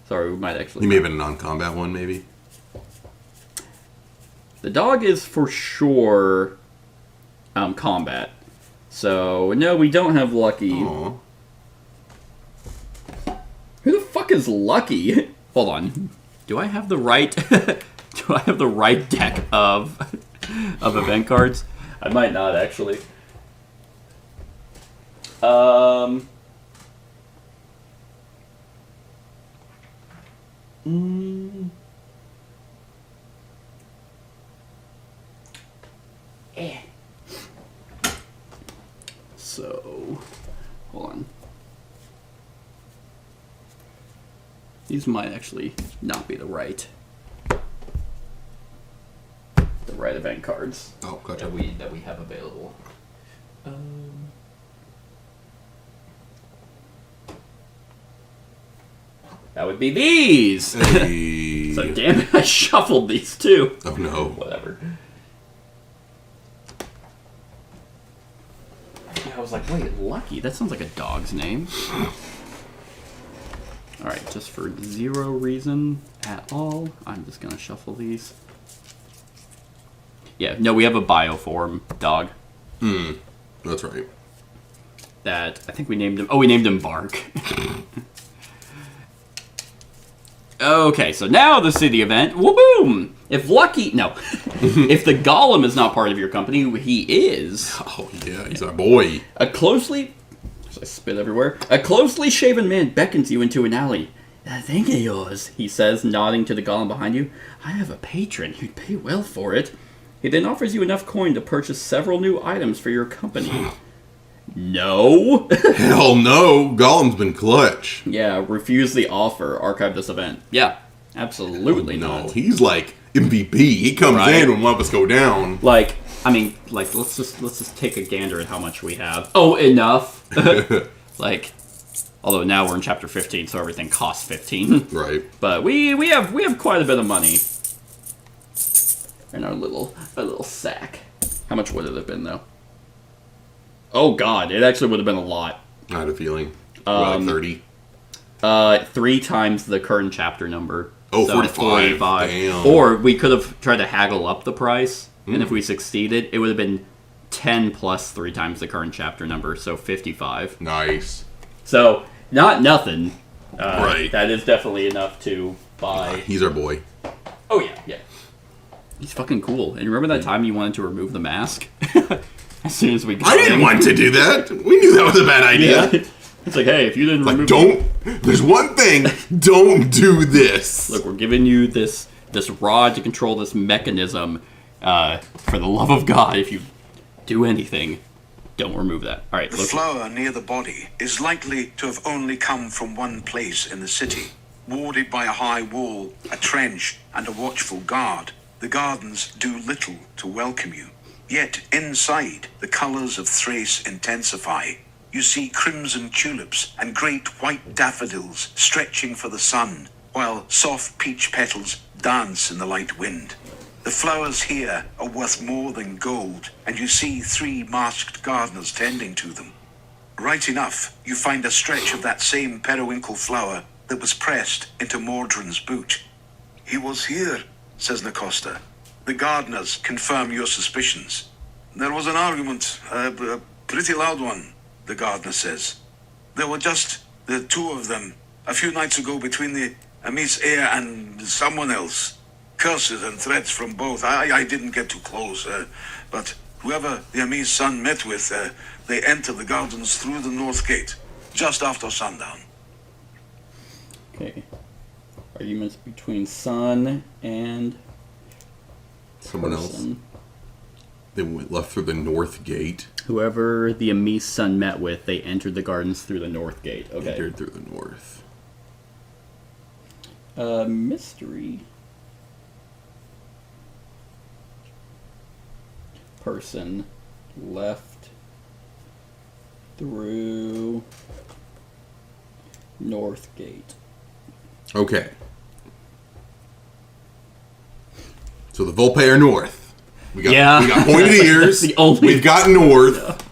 Sorry, we might actually... He may have been a non-combat one, maybe? The dog is for sure combat. So, no, we don't have Lucky. Aww. Who the fuck is Lucky? Hold on. Do I have the right... do I have the right deck of event cards? I might not, actually. So, hold on. These might actually not be the right event cards. Oh, gotcha. that we have available. That would be these. Hey. So damn it, I shuffled these too. Oh no. Whatever. Yeah, I was like, wait, Lucky? That sounds like a dog's name. Alright, just for zero reason at all, I'm just gonna shuffle these. Yeah, no, we have a bioform dog. That's right. That, I think we named him... Oh, we named him Bark. Okay, so now the city event. Woo-boom! If Lucky... No. If the Golem is not part of your company, he is. Oh, yeah, he's our boy. A closely... I spit everywhere. A closely shaven man beckons you into an alley. That thing of yours, he says, nodding to the Golem behind you. I have a patron. You'd pay well for it. He then offers you enough coin to purchase several new items for your company. No. Hell no. Golem's been clutch. Yeah, refuse the offer. Archive this event. Yeah, absolutely No, not. he's like MVP. He comes Right. in when one of us go down. Like, I mean, like let's just take a gander at how much we have. Oh, enough. Like, although now we're in chapter 15, so everything costs 15. Right. But we have quite a bit of money in our little sack. How much would it have been though? Oh god, it actually would have been a lot. I had a feeling. Like 30. 3 times the current chapter number. Oh, So 45. Damn. Or we could have tried to haggle up the price, and if we succeeded, it would have been 10 plus 3 times the current chapter number, so 55. Nice. So, not nothing. Right. That is definitely enough to buy. He's our boy. Oh, yeah. He's fucking cool. And remember that time you wanted to remove the mask? As soon as we got I didn't in? want to do that. We knew that was a bad idea. Yeah. It's like, hey, if you didn't Like, remove don't. There's one thing. Don't do this. Look, we're giving you this rod to control this mechanism. For the love of God, if you do anything, don't remove that. All right, The look. flower near the body is likely to have only come from one place in the city, warded by a high wall, a trench, and a watchful guard. The gardens do little to welcome you. Yet inside, the colours of Thrace intensify. You see crimson tulips and great white daffodils stretching for the sun, while soft peach petals dance in the light wind. The flowers here are worth more than gold, and you see 3 masked gardeners tending to them. Right enough, you find a stretch of that same periwinkle flower that was pressed into Mordrin's boot. He was here, says Nacosta. The gardeners confirm your suspicions. There was an argument, a pretty loud one, the gardener says. There were just the 2 of them a few nights ago between the Amis heir and someone else. Curses and threats from both. I didn't get too close, but whoever the Amis son met with, they entered the gardens through the north gate, just after sundown. Okay. Arguments between son and Someone else. person. They went left through the north gate. Whoever the Amis son met with, they entered the gardens through the north gate. Okay. Entered through the north. Mystery. Person left through north gate. Okay. So the Volpe are north. We got pointed ears. That's the only- We've got north.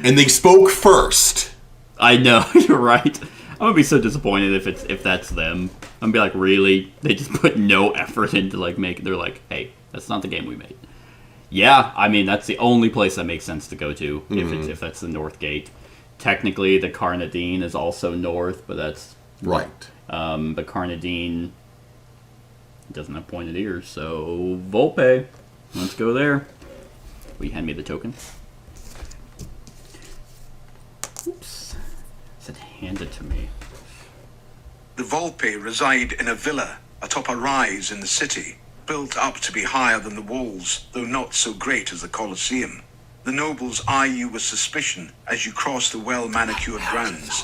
And they spoke first. I know, you're right. I'm gonna be so disappointed if that's them. I'm gonna be like, really? They just put no effort into like make. They're like, hey, that's not the game we made. Yeah, I mean that's the only place that makes sense to go to if that's the north gate. technically the Carnadine is also north, but that's Right. but Carnadine doesn't have pointed ears, so Volpe. Let's go there. Will you hand me the token? Oops. It said hand it to me. The Volpe reside in a villa atop a rise in the city, built up to be higher than the walls, though not so great as the Colosseum. The nobles eye you with suspicion as you cross the well-manicured grounds.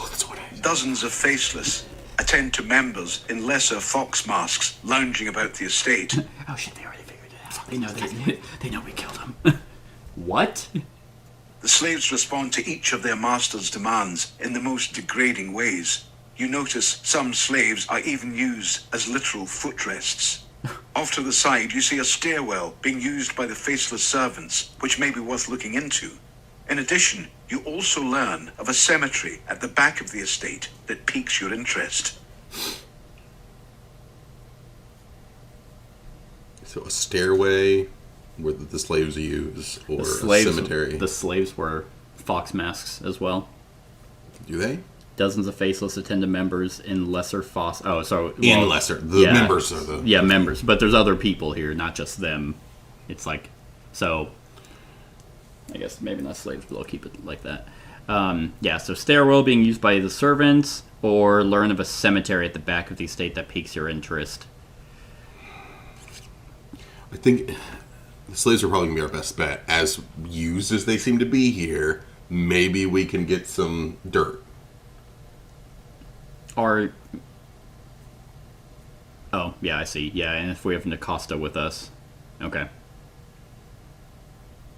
Dozens of faceless attend to members in lesser fox masks lounging about the estate. Oh shit, they already figured it out. They know we killed him. What? The slaves respond to each of their master's demands in the most degrading ways. You notice some slaves are even used as literal footrests. Off to the side, you see a stairwell being used by the faceless servants, which may be worth looking into. In addition, you also learn of a cemetery at the back of the estate that piques your interest. So a stairway where the slaves use, or a cemetery. The slaves wear fox masks as well. Do they? Dozens of faceless attendant members in lesser fox. Oh, so In lesser. The members are the... Yeah, members. But there's other people here, not just them. It's like... So... I guess maybe not slaves, but I'll keep it like that. Yeah, so stairwell being used by the servants, or learn of a cemetery at the back of the estate that piques your interest. I think the slaves are probably going to be our best bet. As used as they seem to be here, maybe we can get some dirt. Or... Oh, yeah, I see. Yeah, and if we have Nacosta with us. Okay.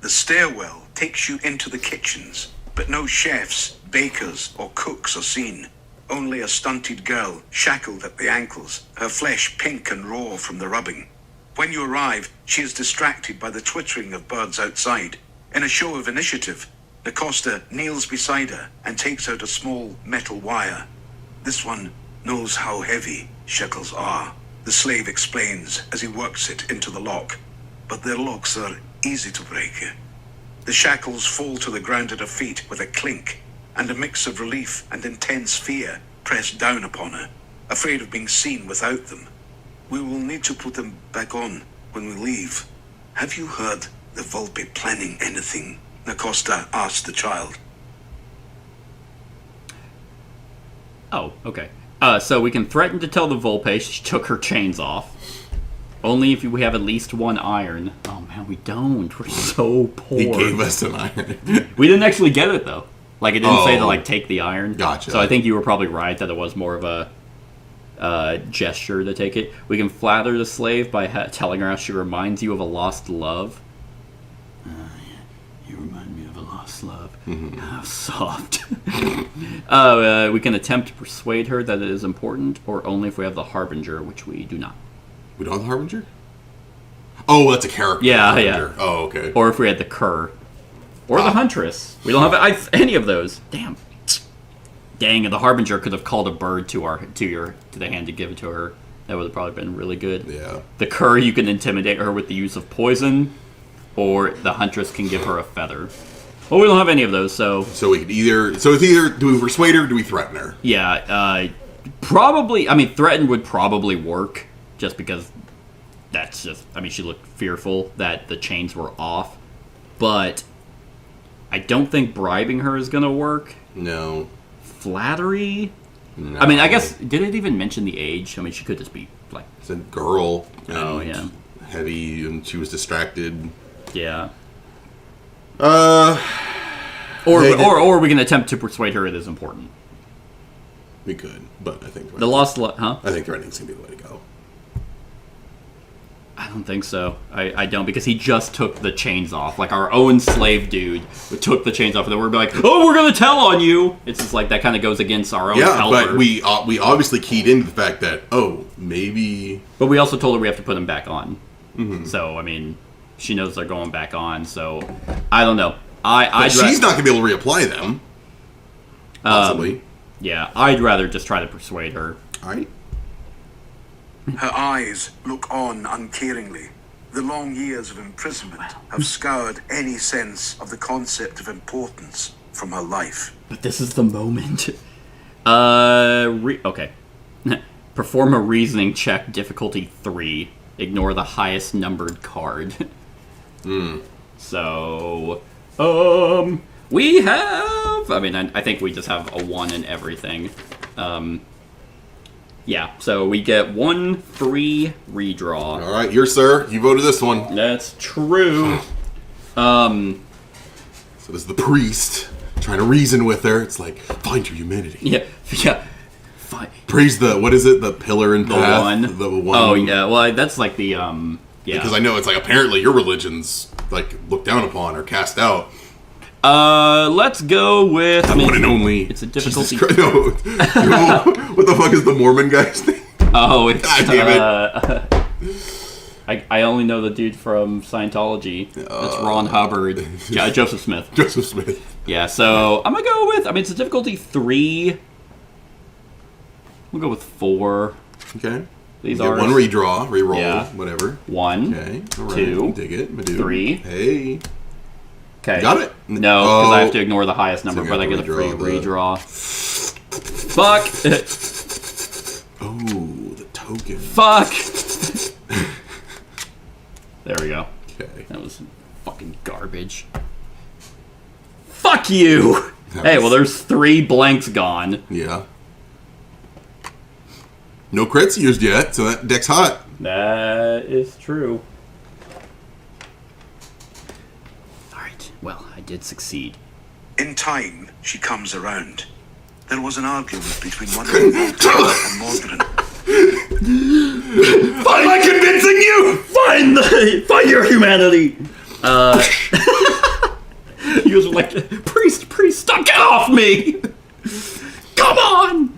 The stairwell takes you into the kitchens, but no chefs, bakers, or cooks are seen. Only a stunted girl, shackled at the ankles, her flesh pink and raw from the rubbing. When you arrive, she is distracted by the twittering of birds outside. In a show of initiative, Nacosta kneels beside her and takes out a small metal wire. This one knows how heavy shackles are, the slave explains as he works it into the lock. But their locks are easy to break. The shackles fall to the ground at her feet with a clink, and a mix of relief and intense fear press down upon her, afraid of being seen without them. We will need to put them back on when we leave. Have you heard the Volpe planning anything? Nacosta asked the child. Oh, okay. So we can threaten to tell the Volpe she took her chains off. Only if we have at least one iron. Oh man, we don't. We're so poor. He gave us an iron. We didn't actually get it though. Like it didn't say to like take the iron. Gotcha. So I think you were probably right that it was more of a gesture to take it. We can flatter the slave by telling her how she reminds you of a lost love. You remind me of a lost love. Mm-hmm. How soft. We can attempt to persuade her that it is important, or only if we have the Harbinger, which we do not. We don't have the Harbinger? Oh, that's a character. Yeah, Harbinger. yeah. Oh, okay. Or if we had the Cur. Or the Huntress. We don't have any of those. Damn. Dang, the Harbinger could have called a bird to the hand to give it to her. That would have probably been really good. Yeah. The Cur, you can intimidate her with the use of poison, or the Huntress can give her a feather. Well, we don't have any of those, so... So we could it's either, do we persuade her or do we threaten her? Yeah, probably... I mean, threaten would probably work, just because that's just... I mean, she looked fearful that the chains were off, but I don't think bribing her is going to work. No. Flattery? No. I mean, I guess... Did it even mention the age? I mean, she could just be, like... It's a girl. Oh, yeah. Heavy, and she was distracted. Yeah. Or Or we can attempt to persuade her it is important. we could, but I think The lost love... Huh? I think threatening's gonna be the way to go. I don't think so. I don't, because he just took the chains off. Like, our own slave dude took the chains off, and then we're like, oh, we're going to tell on you! It's just like, that kind of goes against our own helper. But we obviously keyed into the fact that, maybe... But we also told her we have to put them back on. Mm-hmm. So, I mean, she knows they're going back on, so... I don't know. She's not going to be able to reapply them. Possibly. Yeah, I'd rather just try to persuade her. Alright. Her eyes look on uncaringly. The long years of imprisonment have scoured any sense of the concept of importance. from her life. But this is the moment. Okay. Perform a reasoning check, difficulty 3. Ignore the highest numbered card. So, we have... I mean, I think we just have a 1 in everything. Yeah, so we get 1 free redraw. All right, you're sir. You voted this one. That's true. So this is the priest trying to reason with her. It's like, find your humanity. Yeah. Fine. Praise the, what is it? The pillar and path? One. The one. Oh, yeah. Well, that's like the, yeah. Because I know it's like, apparently your religion's, like, looked down upon or cast out. Let's go with... The one and only. It's a difficulty... No. What the fuck is the Mormon guy's name? Oh, it's... God damn it. I only know the dude from Scientology. It's Ron Hubbard. Joseph Smith. Joseph Smith. Yeah, so I'm gonna go with... I mean, it's a difficulty 3. We'll go with 4. Okay. These Get are... one redraw, reroll, Yeah. whatever. 1. Okay. All right. 2. Dig it. My dude. 3. Hey. Okay. Got it? No, because I have to ignore the highest number, So but I get a free redraw redraw. Fuck! Oh, the token. Fuck! There we go. Okay. That was fucking garbage. Fuck you! Hey, well, there's 3 blanks gone. Yeah. No crits used yet, so that deck's hot. That is true. Alright, well, I did succeed. In time, she comes around. There was an argument between one of them and Mordrin. Am I convincing you? Find your humanity! He was like, priest, stop, get off me! Come on!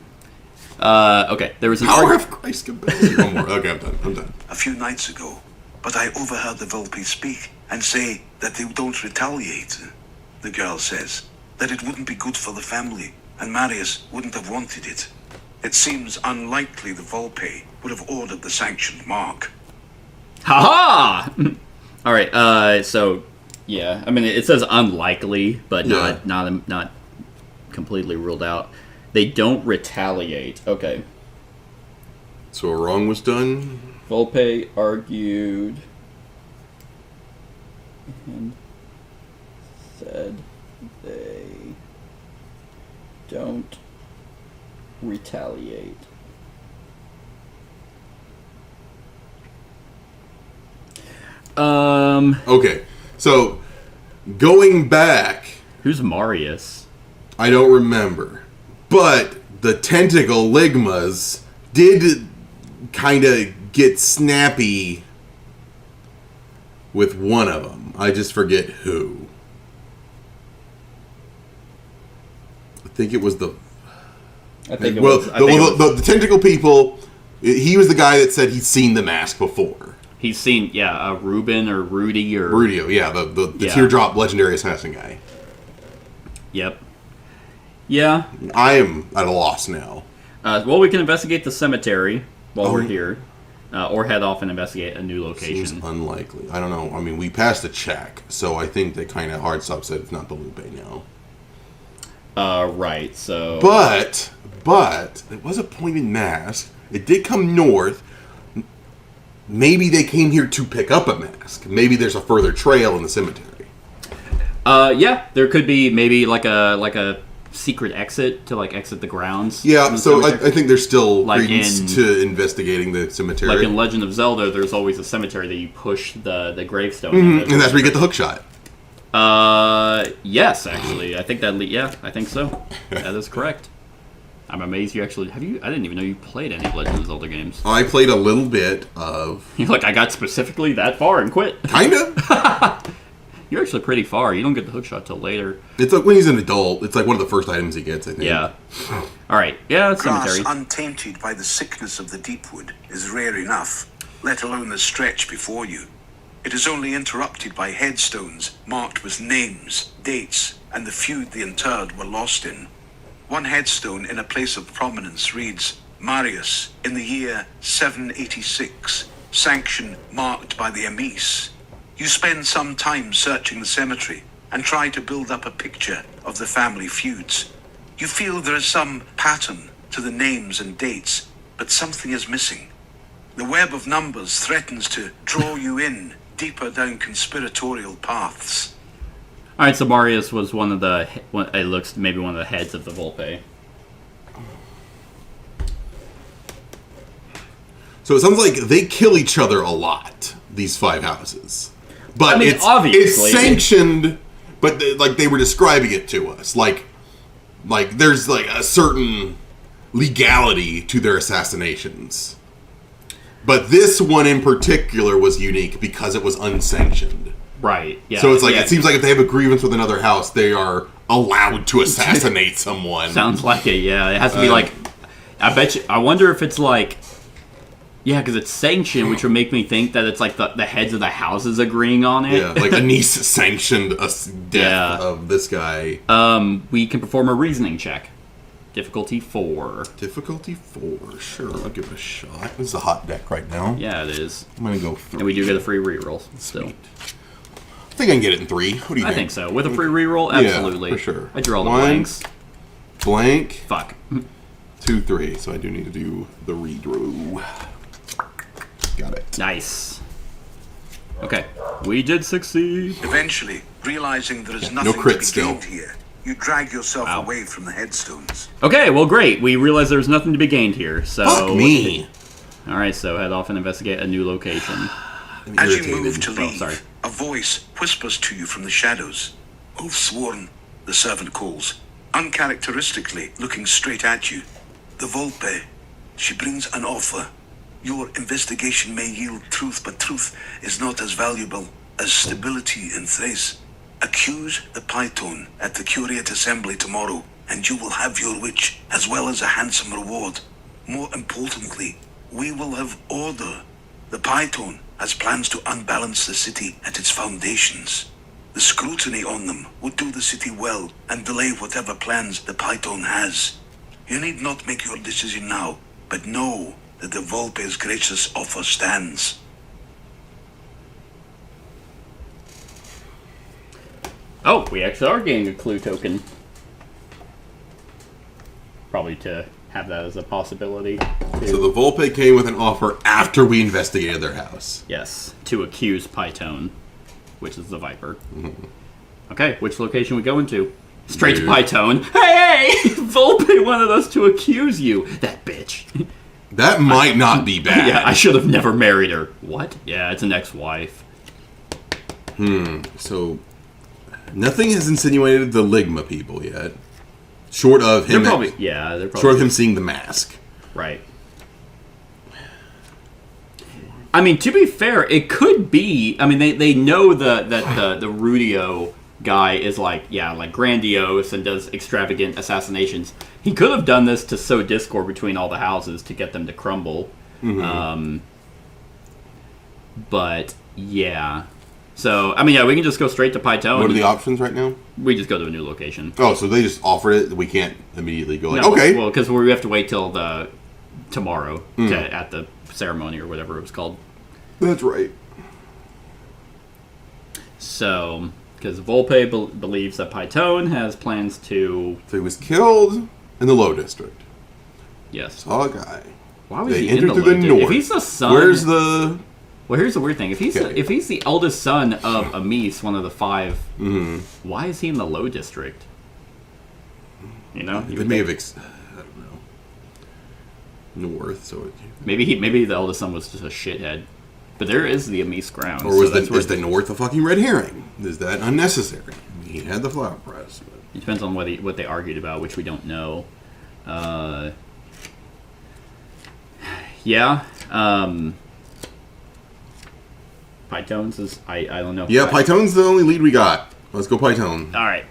Okay, there was an Power of Christ compels. One more. Okay, I'm done. A few nights ago, but I overheard the Volpe speak and say that they don't retaliate. The girl says that it wouldn't be good for the family, and Marius wouldn't have wanted it. It seems unlikely the Volpe would have ordered the sanctioned mark. Haha! Alright, so, yeah, I mean, it says unlikely, but not completely ruled out. They don't retaliate. Okay. So a wrong was done? Volpe argued and said they don't retaliate. Okay, so going back, Who's Marius? I don't remember, but the tentacle ligmas did kind of get snappy with one of them. I just forget who. I think it was the... I think it well, was. I think it was the tentacle people, he was the guy that said he'd seen the mask before. he's seen, Ruben or Rudy or... Rudio, yeah, the Yeah. teardrop legendary assassin guy. Yep. Yeah. I am at a loss now. Well, we can investigate the cemetery while we're here. Or head off and investigate a new location. Seems unlikely. I don't know. I mean, we passed a check, so I think they kind of hard stop said it's not the Lupe now. Right, so... But, it was a pointed mask. It did come north. Maybe they came here to pick up a mask. Maybe there's a further trail in the cemetery. Yeah, there could be maybe like a secret exit to exit the grounds. Yeah, so I think there's still Like credence to investigating the cemetery. Like in Legend of Zelda, there's always a cemetery that you push the gravestone. And that's where you get the hook shot. Yes, actually, I think I think so. That is correct. I'm amazed you actually I didn't even know you played any Legend of Zelda games. I played a little bit of... You're like, I got specifically that far and quit. Kinda. You're actually pretty far. You don't get the hookshot till later. It's like when he's an adult, it's like one of the first items he gets, I think. Yeah. All right. Yeah, Grass cemetery. untainted by the sickness of the Deepwood is rare enough, let alone the stretch before you. It is only interrupted by headstones marked with names, dates, and the feud the interred were lost in. One headstone in a place of prominence reads, Marius, in the year 786, sanction marked by the Amice. You spend some time searching the cemetery and try to build up a picture of the family feuds. You feel there is some pattern to the names and dates, but something is missing. The web of numbers threatens to draw you in deeper down conspiratorial paths. All right, so Marius was one of the. It looks maybe one of the heads of the Volpe. So it sounds like they kill each other a lot, these 5 houses. But I mean, it's obviously. sanctioned, but like they were describing it to us. Like there's like a certain legality to their assassinations. But this one in particular was unique because it was unsanctioned. Right. Yeah. So it's like yeah. it seems like if they have a grievance with another house, they are allowed to assassinate someone. Sounds like it. Yeah. It has to be like. I bet you. I wonder if it's like. Yeah, because it's sanctioned, which would make me think that it's like the heads of the houses agreeing on it. Yeah, like Anise sanctioned a death of this guy. We can perform a reasoning check. Difficulty 4. Difficulty 4. Sure, I'll give it a shot. This is a hot deck right now. Yeah, it is. I'm gonna go 3. And we do get a free reroll. So I think I can get it in 3. What do you think? I think so. With a free reroll, absolutely. Yeah, for sure. I draw the 1, blanks. Blank. Fuck. 2, 3. So I do need to do the redraw. Got it. Nice. Okay, we did succeed. Eventually, realizing there is nothing crit to be still. gained here, you drag yourself Wow. away from the headstones. Okay, well, great. We realized there's nothing to be gained here. So Fuck me. All right, so head off and investigate a new location. I'm As you irritated. move to leave, sorry. a voice whispers to you from the shadows. Oathsworn, the servant calls, uncharacteristically looking straight at you. The Volpe. She brings an offer. Your investigation may yield truth, but truth is not as valuable as stability in Thrace. Accuse the Python at the Curiate Assembly tomorrow, and you will have your wish, as well as a handsome reward. More importantly, we will have order. The Python has plans to unbalance the city at its foundations. The scrutiny on them would do the city well and delay whatever plans the Python has. You need not make your decision now, but know that the Volpe's gracious offer stands. Oh, we actually are getting a clue token. Probably to have that as a possibility. So the Volpe came with an offer after we investigated their house. Yes, to accuse Python, which is the Viper. Okay, which location we going to? Straight to Dude. Python. Hey! Volpe wanted us to accuse you. That bitch. That might not be bad. Yeah, I should have never married her. What? Yeah, it's an ex-wife. So nothing has insinuated the Ligma people yet. Short of him They're probably... Yeah, they're probably... short of him seeing the mask. Right. I mean, to be fair, it could be... I mean, they know that the Rudio guy is like grandiose and does extravagant assassinations. He could have done this to sow discord between all the houses to get them to crumble. But, yeah. So, I mean, yeah, we can just go straight to Python. What are the options right now? We just go to a new location. Oh, so they just offered it. We can't immediately go like, No, okay. Well, because we have to wait till tomorrow at the ceremony or whatever it was called. That's right. So, because Volpe believes that Python has plans to... So he was killed in the Low District. Yes. Saw a guy. Why was They he in entered the through Low the District? north. If he's the son... Where's the... Well, here's the weird thing. If he's Okay. if he's the eldest son of Amis, one of the 5, why is he in the Low District? You know? You They would may think- have... I don't know. North, so... maybe the eldest son was just a shithead. But there is the Amis ground. Or was so that's where the North a fucking red herring? Is that unnecessary? He had the flower press. But... It depends on what they argued about, which we don't know. Yeah. Python's is... I don't know. Yeah, Python's the only lead we got. Let's go Python. All right.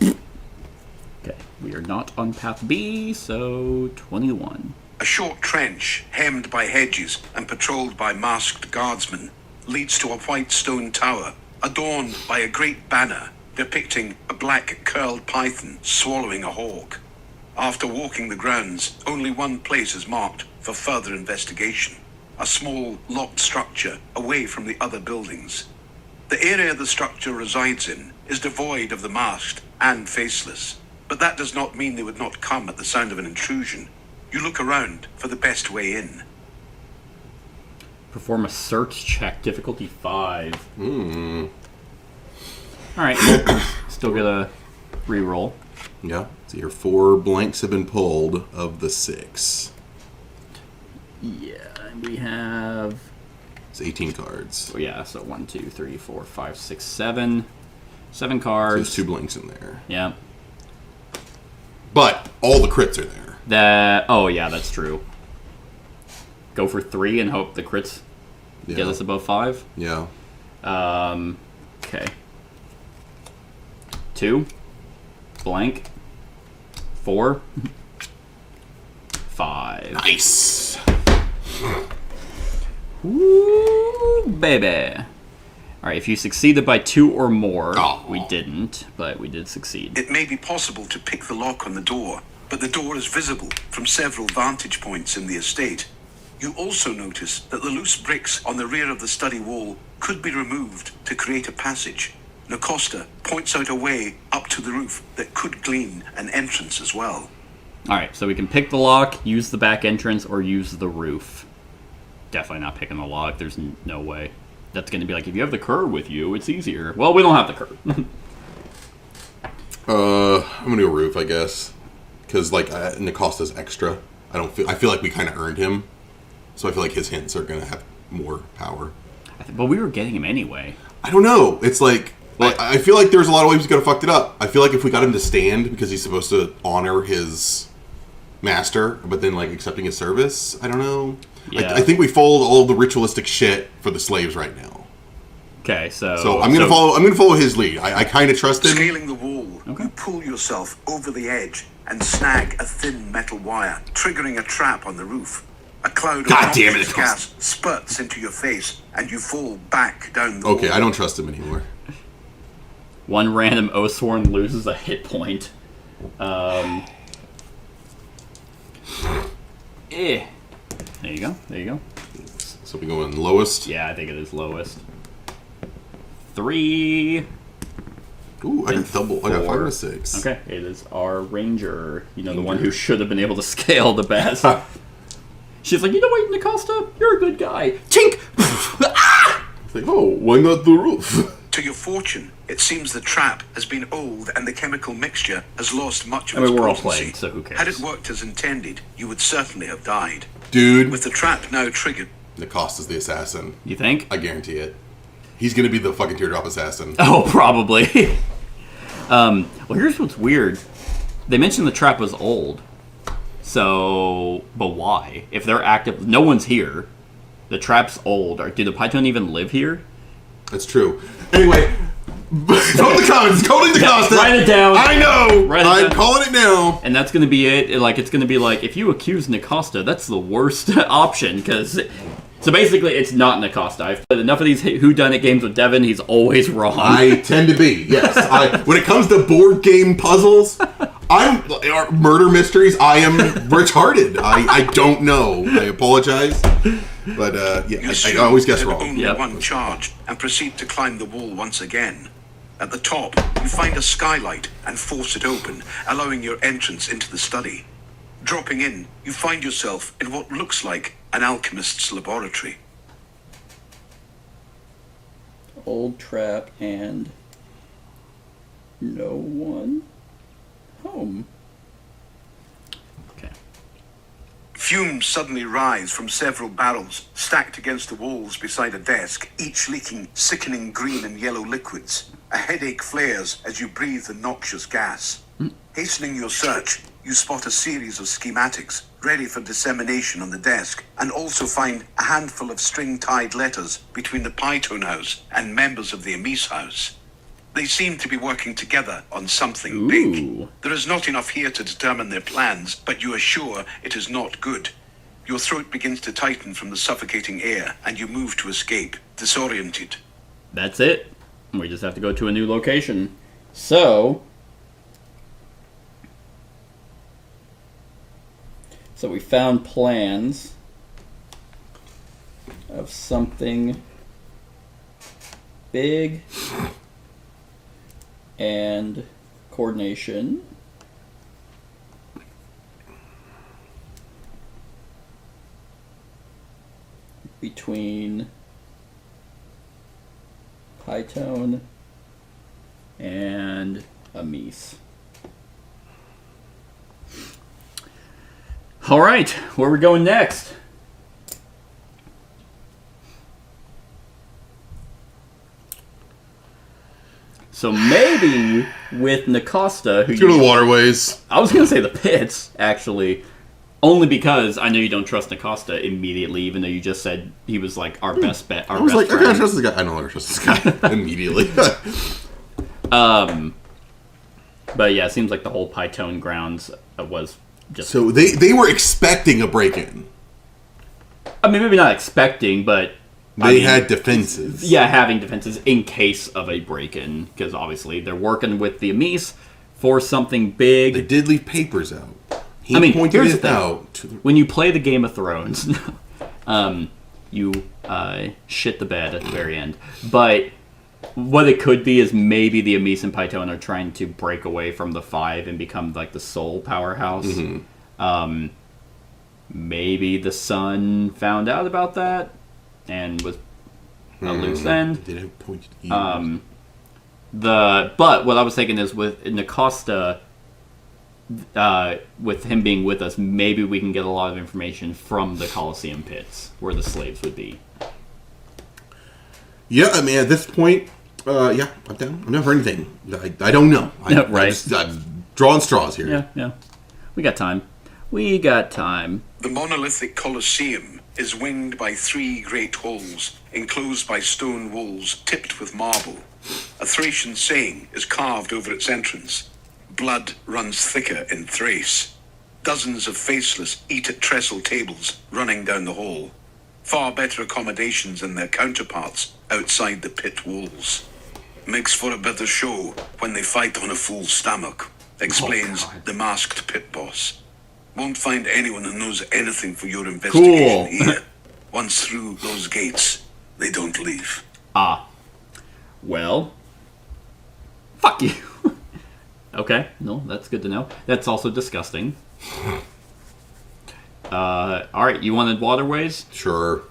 Okay. We are not on path B, so 21. A short trench, hemmed by hedges and patrolled by masked guardsmen, leads to a white stone tower, adorned by a great banner depicting a black curled python swallowing a hawk. After walking the grounds, only one place is marked for further investigation. A small, locked structure away from the other buildings. The area the structure resides in is devoid of the masked and faceless, but that does not mean they would not come at the sound of an intrusion. You look around for the best way in. Perform a search check, difficulty 5. Alright, well, still get a reroll. Yeah. So your 4 blanks have been pulled of the 6. Yeah, and we have... It's 18 cards. So yeah, so 1, 2, 3, 4, 5, 6, 7. 7 So cards. there's 2 blanks in there. Yeah. But all the crits are there. Oh yeah, that's true. Go for 3 and hope the crits get us above 5. Yeah. Okay. 2. Blank. 4. 5. Nice. Woo, baby. Alright, if you succeeded by 2 or more, Oh. we didn't, but we did succeed. It may be possible to pick the lock on the door, but the door is visible from several vantage points in the estate. You also notice that the loose bricks on the rear of the study wall could be removed to create a passage. Nacosta points out a way up to the roof that could glean an entrance as well. Alright, so we can pick the lock, use the back entrance, or use the roof. Definitely not picking the lock, there's no way. That's going to be like, if you have the curve with you, it's easier. Well, we don't have the curve. I'm gonna go roof, I guess, because like Nacosta's extra. I feel like we kind of earned him, so I feel like his hints are gonna have more power. But we were getting him anyway. I don't know. It's like I feel like there's a lot of ways we could have fucked it up. I feel like if we got him to stand because he's supposed to honor his master, but then like accepting his service, I don't know. Yeah. I think we followed all the ritualistic shit for the slaves right now. Okay, So I'm gonna follow his lead. I kind of trust him. Scaling the wall, Okay. you pull yourself over the edge and snag a thin metal wire, triggering a trap on the roof. A cloud of God damn it, noxious it gas spurts into your face, and you fall back down the Okay, wall. I don't trust him anymore. one random Oathsworn loses a hit point. There you go. There you go. So we go in lowest. Yeah, I think it is lowest. 3. Ooh, I got double. I got 5 4. or 6. Okay, it is our ranger. You know, the one who should have been able to scale the best. She's like, you know what, Nacosta? You're a good guy. Tink! It's like, oh, why not the roof? To your fortune, it seems the trap has been old and the chemical mixture has lost much of I mean, its we're all potency. playing, so who cares? Had it worked as intended, you would certainly have died. Dude, With the trap now triggered, Nacosta's the assassin. You think? I guarantee it. He's gonna be the fucking teardrop assassin. Oh, probably. Well, here's what's weird. They mentioned the trap was old. So, but why? If they're active, no one's here. The trap's old. Do the Python even live here? That's true. Anyway, vote in the comments. Coding Nacosta. Write it down. I know. Write it I'm down. calling it now. And that's gonna be it. Like, it's gonna be like, if you accuse Nacosta, that's the worst option, because... So basically, it's not Nacosta. I've played enough of these whodunit games with Devin. He's always wrong. I tend to be, yes. When it comes to board game puzzles, or murder mysteries, I am retarded. I don't know. I apologize. But, yeah, you I assume always guess there wrong. only Yep. one charge and proceed to climb the wall once again. At the top, you find a skylight and force it open, allowing your entrance into the study. Dropping in, you find yourself in what looks like an alchemist's laboratory. Old trap and no one home. Okay. Fumes suddenly rise from several barrels stacked against the walls beside a desk, each leaking sickening green and yellow liquids. A headache flares as you breathe the noxious gas. Hastening your search, you spot a series of schematics ready for dissemination on the desk, and also find a handful of string-tied letters between the Python house and members of the Amis house. They seem to be working together on something big. Ooh. There is not enough here to determine their plans, but you are sure it is not good. Your throat begins to tighten from the suffocating air, and you move to escape, disoriented. That's it. We just have to go to a new location. So we found plans of something big and coordination. Between Python and Amis. All right, where are we going next? So maybe with Nacosta, who Let's go to the waterways. I was going to say the pits, actually. Only because I know you don't trust Nacosta immediately, even though you just said he was like our best bet. Our I was best like, friend. I gotta trust this guy. I don't trust this guy immediately. But yeah, it seems like the whole Python grounds was just... So they were expecting a break-in. I mean, maybe not expecting, but... They had defenses. Yeah, having defenses in case of a break-in. Because obviously they're working with the Amis for something big. They did leave papers out. He I mean, pointed here's the it thing. out. To the... When you play the Game of Thrones, you shit the bed at the very end. But what it could be is maybe the Amis and Python are trying to break away from the Five and become like the sole powerhouse. Mm-hmm. Maybe the Sun found out about that and was a loose end. They didn't point it either. But what I was thinking is with Nacosta, with him being with us, maybe we can get a lot of information from the Colosseum pits where the slaves would be. Yeah, I mean, at this point, yeah, I'm down. I'm down for anything. I don't know. Right. I'm drawing straws here. Yeah. We got time. The monolithic Colosseum is winged by 3 great halls, enclosed by stone walls tipped with marble. A Thracian saying is carved over its entrance. Blood runs thicker in Thrace. Dozens of faceless eat at trestle tables running down the hall. Far better accommodations than their counterparts outside the pit walls. Makes for a better show when they fight on a full stomach, explains the masked pit boss. Won't find anyone who knows anything for your investigation here. Once through those gates, they don't leave. Well, fuck you. Okay, no, that's good to know. That's also disgusting. Alright, you wanted waterways? Sure.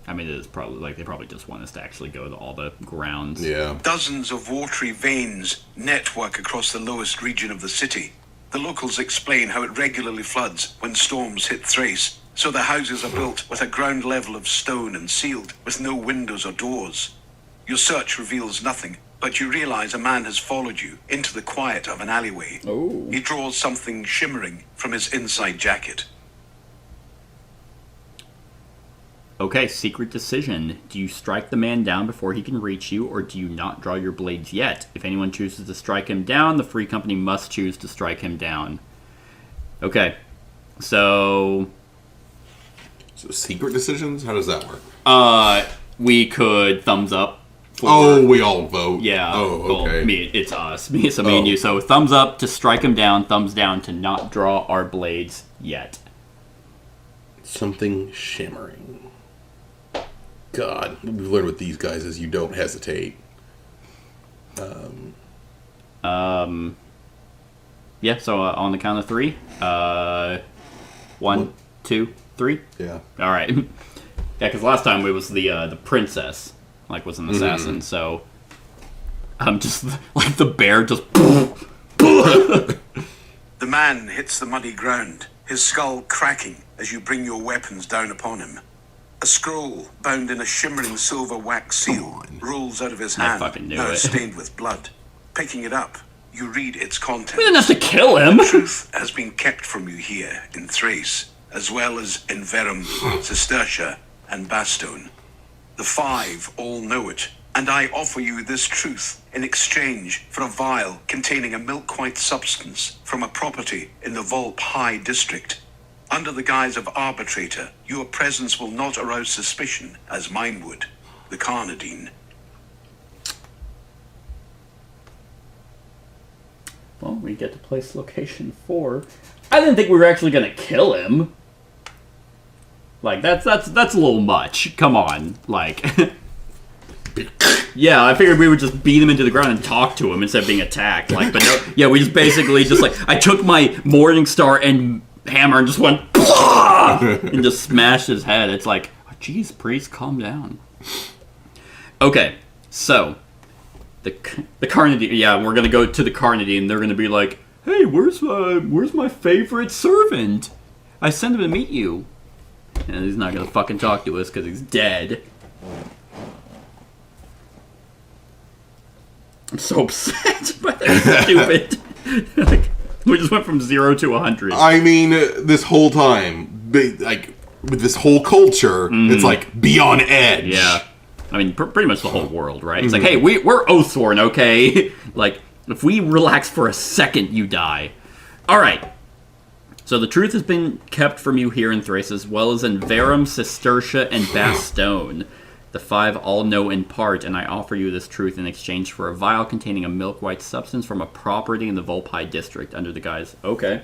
I mean, it is probably like they probably just want us to actually go to all the grounds. Yeah. Dozens of watery veins network across the lowest region of the city. The locals explain how it regularly floods when storms hit Thrace, so the houses are built with a ground level of stone and sealed with no windows or doors. Your search reveals nothing, but you realize a man has followed you into the quiet of an alleyway. Oh. He draws something shimmering from his inside jacket. Okay, secret decision. Do you strike the man down before he can reach you, or do you not draw your blades yet? If anyone chooses to strike him down, the free company must choose to strike him down. Okay, so secret decisions? How does that work? we could thumbs up. We all vote. Yeah. Oh, okay. Well, it's us. Me and you. So thumbs up to strike him down, thumbs down to not draw our blades yet. Something shimmering. God, what we've learned with these guys is you don't hesitate. Yeah, so on the count of 3. 1, 2, 3. Yeah. All right. Yeah, because last time it was the princess, like was an assassin. So I'm just like the bear just. The man hits the muddy ground, his skull cracking as you bring your weapons down upon him. A scroll bound in a shimmering silver wax seal rolls out of his hand, fucking knew now it. stained with blood. Picking it up, you read its contents. We didn't have to kill him. Truth has been kept from you here in Thrace, as well as in Verum, Cistercia, and Bastone. The 5 all know it, and I offer you this truth in exchange for a vial containing a milk-white substance from a property in the Volp High District. Under the guise of arbitrator, your presence will not arouse suspicion, as mine would, the Carnadine. Well, we get to place location 4. I didn't think we were actually gonna kill him. Like that's a little much. Come on, like. Yeah, I figured we would just beat him into the ground and talk to him instead of being attacked. Like, but no, yeah, we just basically just like I took my Morning Star and hammer and just went and just smashed his head. It's like, geez, priest, calm down. Okay, so the Carnadine. Yeah, we're gonna go to the Carnadine. They're gonna be like, hey, where's my favorite servant? I sent him to meet you. And he's not gonna fucking talk to us because he's dead. I'm so upset by that stupid. Like, we just went from 0 to 100. I mean, this whole time, like, with this whole culture, it's like, be on edge. Yeah. I mean, pretty much the whole world, right? It's like, hey, we're Oathsworn, okay? Like, if we relax for a second, you die. Alright. So the truth has been kept from you here in Thrace, as well as in Verum, Cistercia, and Bastogne. The 5 all know in part, and I offer you this truth in exchange for a vial containing a milk-white substance from a property in the Volpi district under the guise... Okay.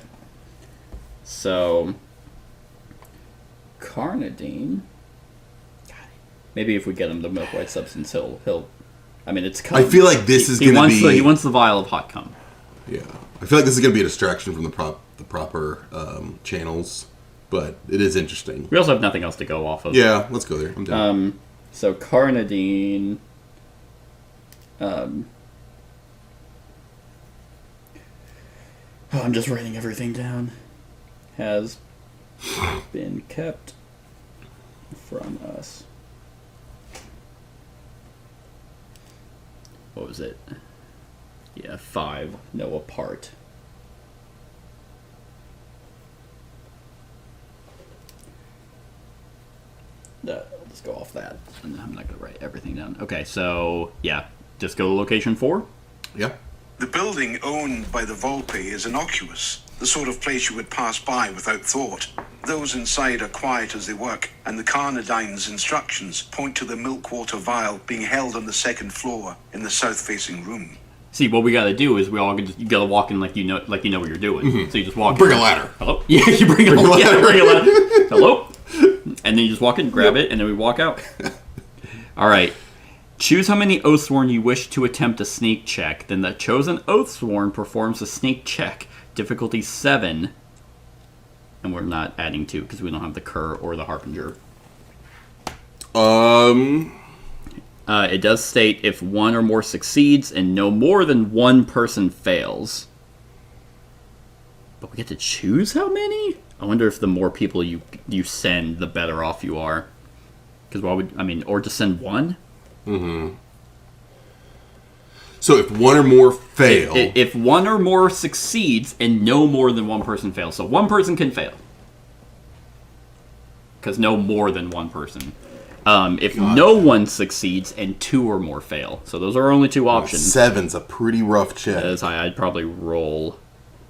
So... Carnadine... Maybe if we get him the milk-white substance, he'll... I mean, it's... I feel like this is going to be... He wants the vial of hot cum. Yeah. I feel like this is going to be a distraction from the proper channels, but it is interesting. We also have nothing else to go off of. Yeah, let's go there. I'm down. So Carnadine... I'm just writing everything down. Has been kept from us. What was it? Yeah, 5 know apart. Let's go off that. I'm not going to write everything down. Okay, so, yeah. Just go to location 4. Yeah. The building owned by the Volpe is innocuous, the sort of place you would pass by without thought. Those inside are quiet as they work, and the Carnadine's instructions point to the milk-water vial being held on the 2nd floor in the south-facing room. See, what we gotta do is you gotta walk in like you know what you're doing. So you just walk Bring in. a ladder. Hello? Yeah, you bring a ladder. Yeah, bring a ladder. Hello? And then you just walk in, grab it, and then we walk out. Alright. Choose how many Oathsworn you wish to attempt a sneak check. Then the chosen Oathsworn performs a sneak check. Difficulty 7. And we're not adding 2 because we don't have the Cur or the Harbinger. It does state if 1 or more succeeds and no more than 1 person fails. But we get to choose how many? I wonder if the more people you send, the better off you are. Because or just send 1? Mm-hmm. So if 1 or more fail... If 1 or more succeeds and no more than 1 person fails. So 1 person can fail. Because no more than 1 person. If no one succeeds and 2 or more fail. So those are our only 2 options. 7's a pretty rough check. I'd probably roll,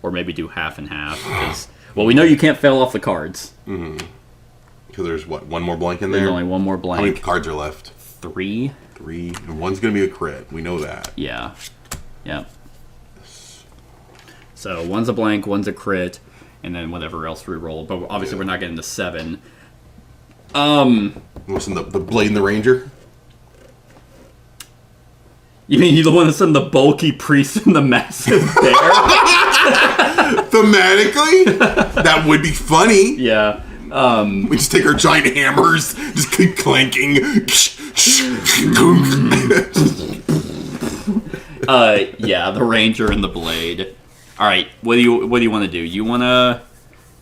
or maybe do half and half. Because, well, we know you can't fail off the cards. Mm-hmm. Because there's, 1 more blank in there? There's only 1 more blank. How many cards are left? 3. 3. And 1's going to be a crit. We know that. Yeah. Yeah. So 1's a blank, 1's a crit, and then whatever else we roll. But obviously we're not getting to 7. What's in the Blade and the Ranger? You mean you're the one that sent the bulky priest and the massive bear? Thematically? That would be funny. Yeah. We just take our giant hammers, just keep clanking. Yeah, the Ranger and the Blade. Alright, what do you want to do? You want to...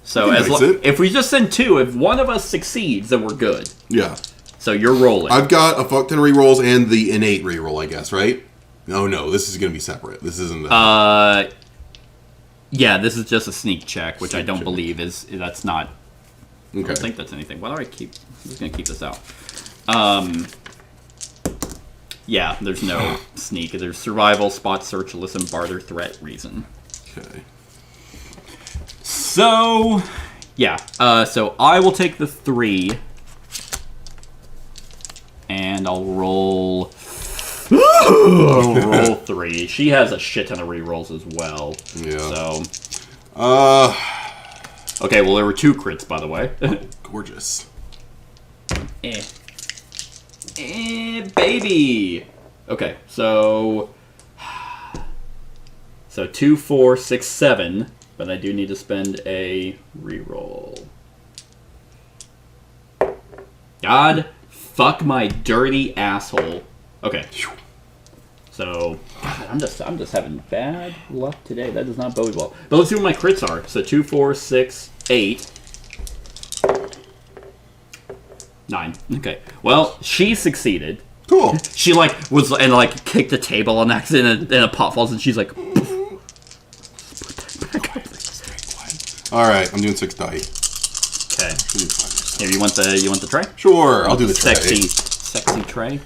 So if we just send 2, if 1 of us succeeds, then we're good. Yeah. So you're rolling. I've got a fuck ton of rerolls and the innate reroll, I guess, right? No, this is going to be separate. This isn't... Yeah, this is just a sneak check, which I don't believe that's not... Okay. I don't think that's anything. Why do I keep... I'm just going to keep this out. Yeah, there's no sneak. There's survival, spot search, listen, barter, threat, reason. Okay. So, yeah. So I will take the 3. And I'll roll... I'll roll 3. She has a shit ton of rerolls as well. Yeah. So... Okay, well, there were 2 crits, by the way. Gorgeous. Baby! Okay, so 2, 4, 6, 7, but I do need to spend a reroll. God, fuck my dirty asshole. Okay. So, God, I'm just having bad luck today. That does not bode well. But let's see what my crits are. So 2, 4, 6, 8. 9. Okay. Well, she succeeded. Cool. She was kicked the table on accident and a pot falls and she's like. All right, I'm doing 6 die. Okay. Here, you want the tray? Sure, I'll do the tray. Sexy tray.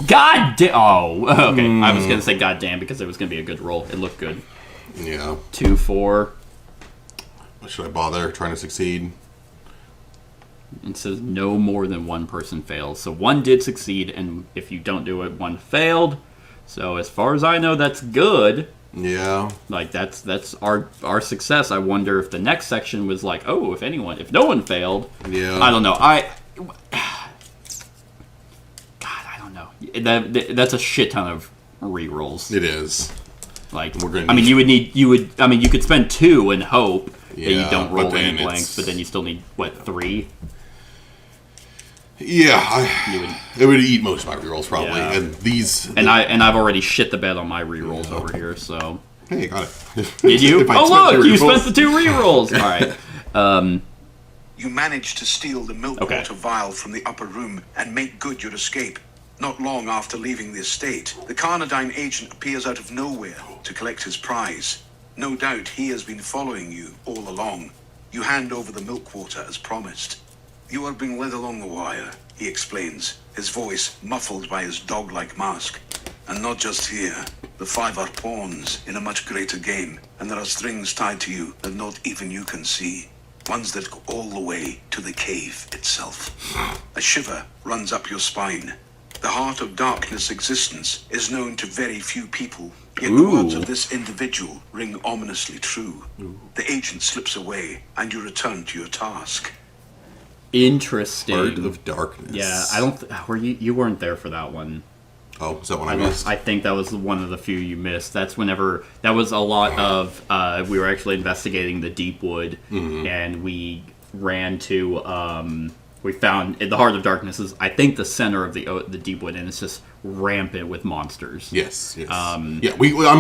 God damn! Oh, okay. I was gonna say god damn because it was gonna be a good roll. It looked good. Yeah. 2, 4. Should I bother trying to succeed? It says no more than one person fails. So 1 did succeed, and if you don't do it, 1 failed. So as far as I know, that's good. Yeah. Like that's our success. I wonder if the next section was like, oh, if no one failed. Yeah. I don't know. God, I don't know. That's a shit ton of rerolls. It is. Like, We're gonna you could spend 2 and hope that you Yeah, don't roll but then any blanks, it's- but then you still need what, 3? Yeah, it would eat most of my rerolls probably, Yeah. and these. And I've already shit the bed on my rerolls over here. So Hey, got it. did you? If I Oh spent look, two you rerolls. spent the 2 rerolls. All right. You manage to steal the milk Okay. water vial from the upper room and make good your escape. Not long after leaving the estate, the Carnadine agent appears out of nowhere to collect his prize. No doubt he has been following you all along. You hand over the milk water as promised. You are being led along the wire, he explains, his voice muffled by his dog-like mask. And not just here. The 5 are pawns in a much greater game, and there are strings tied to you that not even you can see. Ones that go all the way to the cave itself. A shiver runs up your spine. The Heart of Darkness existence is known to very few people, yet the words of this individual ring ominously true. The agent slips away, and you return to your task. Interesting. Heart of Darkness. Yeah, I don't. Were you weren't there for that one? Oh, is that one I missed? I think that was one of the few you missed. That's whenever that was a lot of. We were actually investigating the Deepwood, and we ran to. We found the Heart of Darkness is, I think, the center of the Deepwood, and it's just rampant with monsters. Yes. Yeah, I'm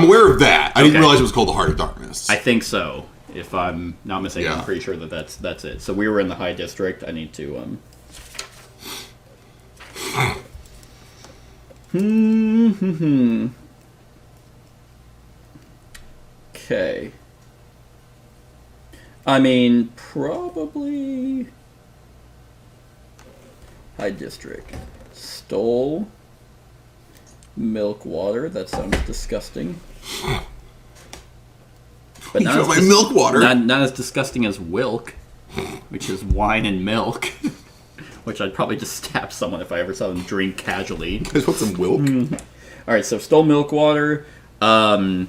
aware of that. I didn't realize it was called the Heart of Darkness. I think so. If I'm not mistaken, Yeah. I'm pretty sure that's it. So we were in the High District. I need to. Okay. I mean, probably High District. Stole milk water. That sounds disgusting. But You got my milk water. Not as disgusting as Wilk, which is wine and milk. Which I'd probably just stab someone if I ever saw them drink casually. I just want some milk. Alright, so stole milk water. You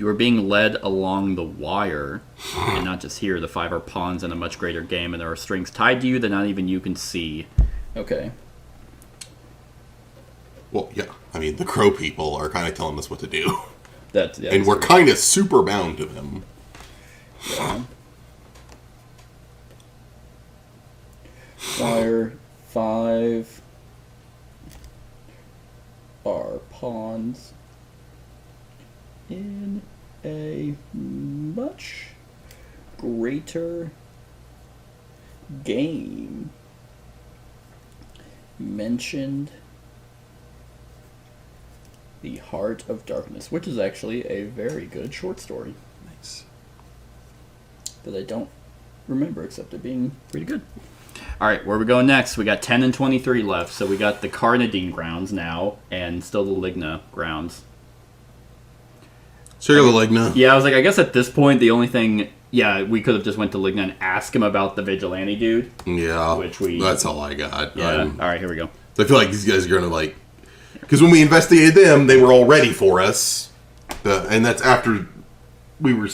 were being led along the wire. And not just here. The 5 are pawns in a much greater game, and there are strings tied to you that not even you can see. Okay. Well, yeah. I mean, the crow people are kind of telling us what to do. And we're kind of super bound to them. Yeah. Wire 5 are pawns in a much greater game. Mentioned The Heart of Darkness, which is actually a very good short story. Nice. That I don't remember, except it being pretty good. Alright, where are we going next? We got 10 and 23 left, so we got the Carnadine grounds now, and still the Ligna grounds. Sure, the Ligna. Yeah, I was like, I guess at this point, the only thing... Yeah, we could have just went to Ligna and asked him about the Vigilante dude. Yeah, That's all I got. Yeah, alright, here we go. I feel like these guys are going to, like... Because when we investigated them, they were all ready for us. And that's after we were,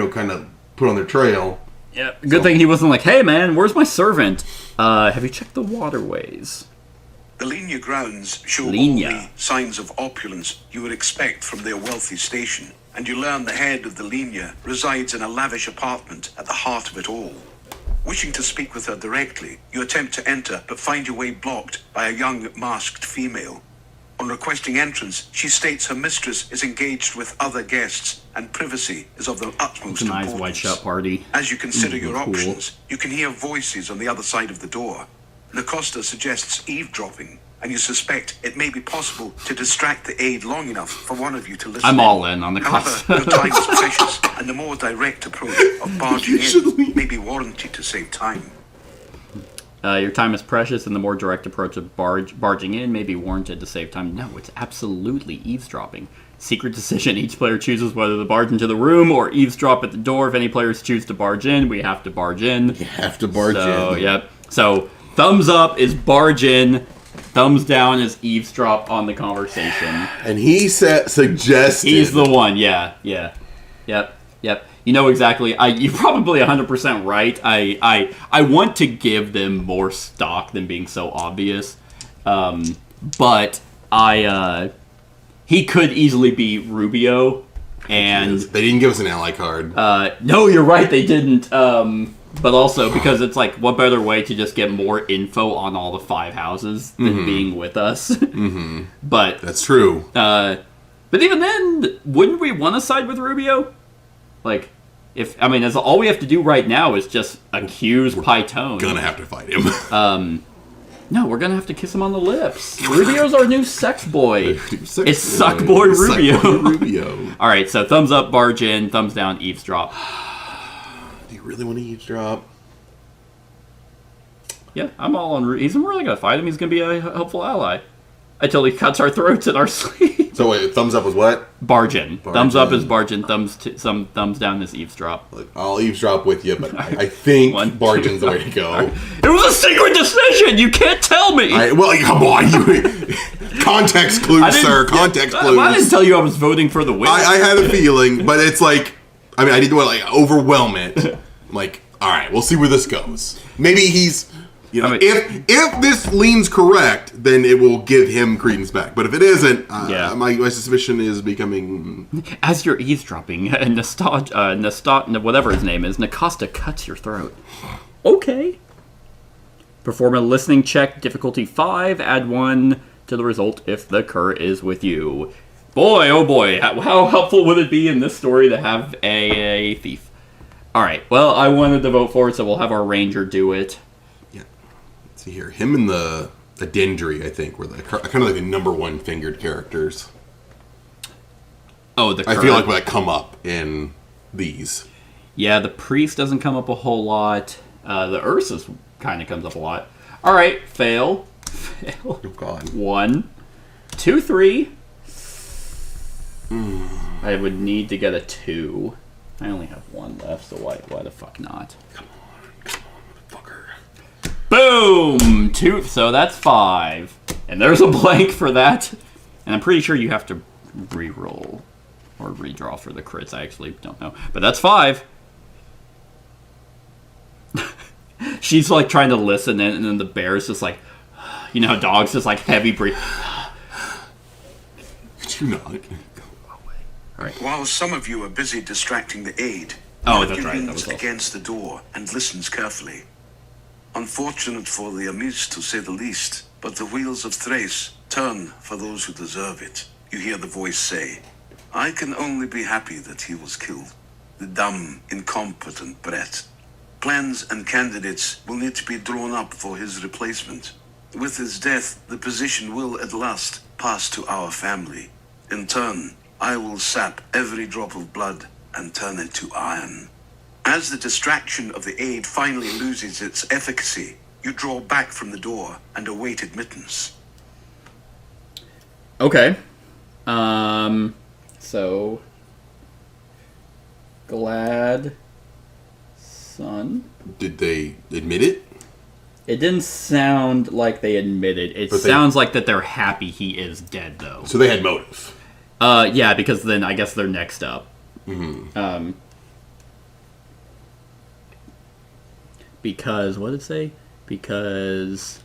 kind of put on their trail. Yeah, good thing he wasn't like, hey man, where's my servant? Have you checked the waterways? The Lenya grounds show Lenya. all the signs of opulence you would expect from their wealthy station, and you learn the head of the Lenya resides in a lavish apartment at the heart of it all. Wishing to speak with her directly, you attempt to enter but find your way blocked by a young masked female. On requesting entrance, she states her mistress is engaged with other guests and privacy is of the utmost It's a nice importance. white shirt party. As you consider your cool. options, you can hear voices on the other side of the door. Nacosta suggests eavesdropping, and you suspect it may be possible to distract the aid long enough for one of you to listen. I'm all in on the However, Nacosta. your time is precious, and the more direct approach of barging in may be warranted to save time. Your time is precious, and the more direct approach of barging in may be warranted to save time. No, it's absolutely eavesdropping. Secret decision. Each player chooses whether to barge into the room or eavesdrop at the door. If any players choose to barge in, we have to barge in. You have to barge So, in. yep. So, thumbs up is barge in. Thumbs down is eavesdrop on the conversation. And he suggested... He's the one, yeah. Yep. You know exactly. You're probably 100% right. I want to give them more stock than being so obvious. But he could easily be Rubio. And They didn't give us an ally card. no, you're right, they didn't. But also because it's like, what better way to just get more info on all the 5 houses than being with us? But That's true. but even then, wouldn't we want to side with Rubio? Like, as all we have to do right now is just accuse Python. Gonna have to fight him. No, we're gonna have to kiss him on the lips. Rubio's our new sex boy. Sex It's Suckboy Rubio. Suckboy Rubio. All right, so thumbs up, barge in. Thumbs down, eavesdrop. Do you really want to eavesdrop? Yeah, I'm all on. He's really gonna fight him. He's gonna be a helpful ally until he cuts our throats in our sleep. So wait, thumbs up was what? Barge in. Barge Thumbs up in. is barge in. Thumbs down is eavesdrop. Like, I'll eavesdrop with you, but I think One, barging's the way to go. It was a secret decision. You can't tell me. Well, come on, you context clues, sir. Context clues. I didn't tell you I was voting for the winner. I had a feeling, but it's like, I didn't want to overwhelm it. I'm like, all right, we'll see where this goes. Maybe he's, if this leans correct, then it will give him credence back. But if it isn't, my suspicion is becoming. As you're eavesdropping, whatever his name is, Nacosta cuts your throat. Okay. Perform a listening check, difficulty 5, add 1 to the result if the cur is with you. Boy, oh boy, how helpful would it be in this story to have a thief? Alright, well, I wanted to vote for it, so we'll have our ranger do it. Yeah. Let's see here. Him and the Dendry, I think, were kind of like the number 1 fingered characters. Oh, the cur. I feel like that come up in these. Yeah, the priest doesn't come up a whole lot. The Ursus kind of comes up a lot. Alright, fail. Oh, God. 1, 2, 3. I would need to get a 2. I only have 1 left, so why the fuck not? Come on, motherfucker. Boom! 2, so that's 5. And there's a blank for that. And I'm pretty sure you have to re-roll or redraw for the crits. I actually don't know. But that's 5. She's like trying to listen, and then the bear's just like, you know, dogs just like heavy breathing. Could you not? While some of you are busy distracting the aid, Oh, one of that's you right, that leans was all. against the door and listens carefully. Unfortunate for the Amis, to say the least, but the wheels of Thrace turn for those who deserve it. You hear the voice say, I can only be happy that he was killed. The dumb, incompetent Brett. Plans and candidates will need to be drawn up for his replacement. With his death, the position will at last pass to our family. In turn, I will sap every drop of blood and turn it to iron. As the distraction of the aid finally loses its efficacy, you draw back from the door and await admittance. Okay. So glad son. Did they admit it? It didn't sound like they admitted. It sounds like that they're happy he is dead, though. So they had motive. Yeah, because then I guess they're next up. Mm-hmm. Because what did it say? Because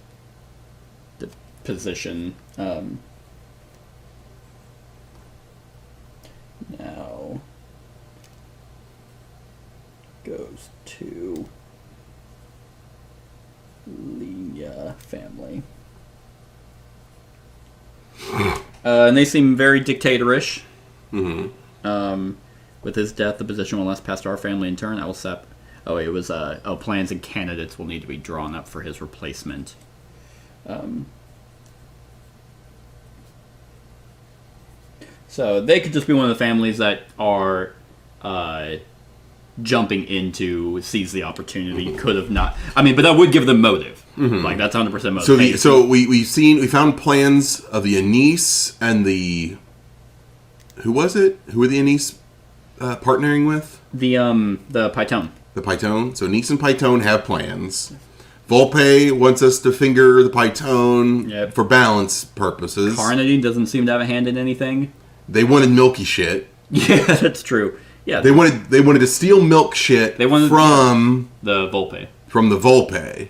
position. Now goes to Lenya family. And they seem very dictatorish. With his death, the position will last past our family in turn. I will set. Plans and candidates will need to be drawn up for his replacement. So they could just be one of the families that are jumping in to seize the opportunity. Could have not. I mean, but that would give them motive. Like that's 100% motive. So we found plans of the Anise and the. Who was it? Who were the Anise partnering with? The Python. The Python. So Anise and Python have plans. Volpe wants us to finger the Python for balance purposes. Carnity doesn't seem to have a hand in anything. They wanted milky shit. Yeah, that's true. Yeah, they wanted to steal milk shit from the Volpe. From the Volpe.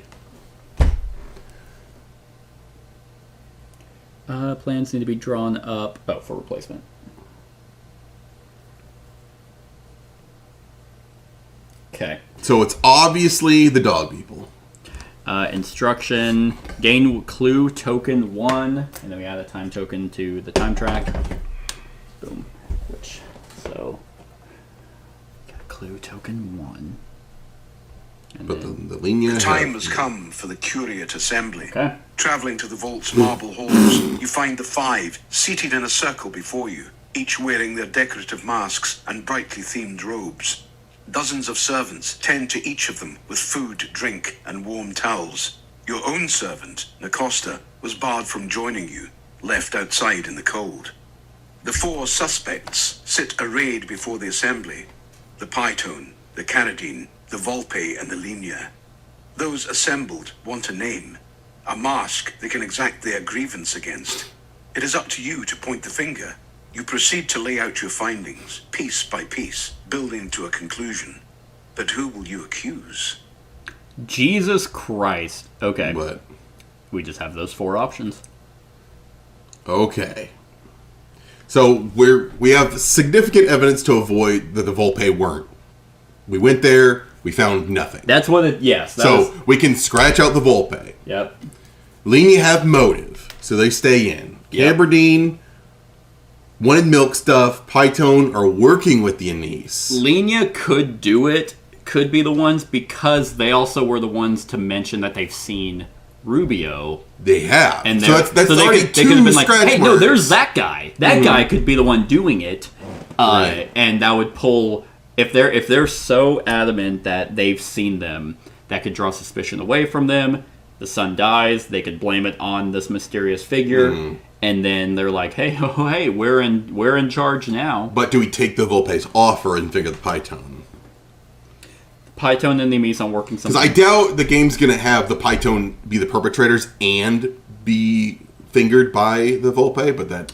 Plans need to be drawn up. For replacement. Okay. So it's obviously the dog people. Instruction: gain clue token 1, and then we add a time token to the time track. Boom. So got clue token 1. But the Lenya. The time has come for the Curiate Assembly. Okay. Travelling to the vault's marble halls, you find the 5 seated in a circle before you, each wearing their decorative masks and brightly themed robes. Dozens of servants tend to each of them with food, drink, and warm towels. Your own servant, Nacosta, was barred from joining you, left outside in the cold. The 4 suspects sit arrayed before the assembly: the Python, the Caradine, the Volpe, and the Lenya. Those assembled want a name, a mask they can exact their grievance against. It is up to you to point the finger. You proceed to lay out your findings, piece by piece, building to a conclusion. But who will you accuse? Jesus Christ. Okay. What? We just have those 4 options. Okay. So we have significant evidence to avoid that the Volpe weren't. We went there, we found nothing. That's what it... Yes. We can scratch out the Volpe. Yep. Lenya have motive, so they stay in. Yep. Gabardine wanted milk stuff. Python are working with the Anise. Lenya could do it, could be the ones, because they also were the ones to mention that they've seen Rubio. They have. And so that's so already they could have been like, scratch hey, marks. no, there's that guy. That guy could be the one doing it. Right. And that would pull... If they're so adamant that they've seen them, that could draw suspicion away from them. The son dies. They could blame it on this mysterious figure. And then they're like, hey, we're in charge now. But do we take the Volpe's offer and figure the Python? Python and the Amis on working something. Because I doubt the game's going to have the Python be the perpetrators and be fingered by the Volpe, but that...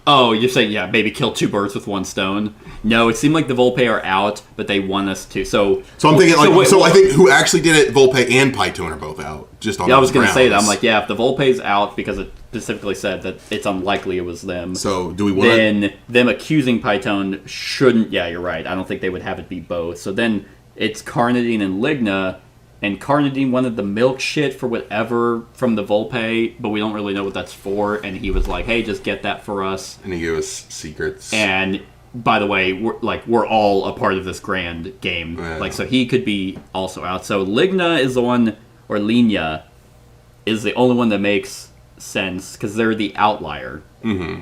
Oh, you're saying, maybe kill 2 birds with 1 stone. No, it seemed like the Volpe are out, but they want us to. So I'm thinking, I think who actually did it, Volpe and Python are both out. Just on I was going to say that. I'm grounds. like, if the Volpe's out, because it specifically said that it's unlikely it was them. So do we want Then them accusing Python shouldn't... Yeah, you're right. I don't think they would have it be both. So then it's Carnadine and Ligna, and Carnadine wanted the milk shit for whatever from the Volpe, but we don't really know what that's for, and he was like, hey, just get that for us. And he gave us secrets. And by the way, we're all a part of this grand game. Yeah. So he could be also out. So Ligna is the one, or Lenya is the only one that makes sense, because they're the outlier. Mm-hmm.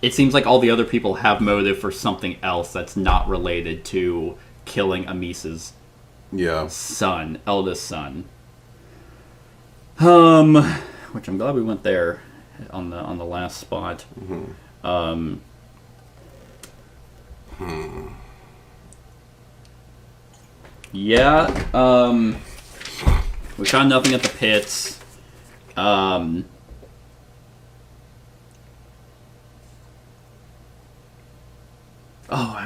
It seems like all the other people have motive for something else that's not related to killing Amis's son, eldest son. Which I'm glad we went there on the last spot. Mm-hmm. We found nothing at the pits.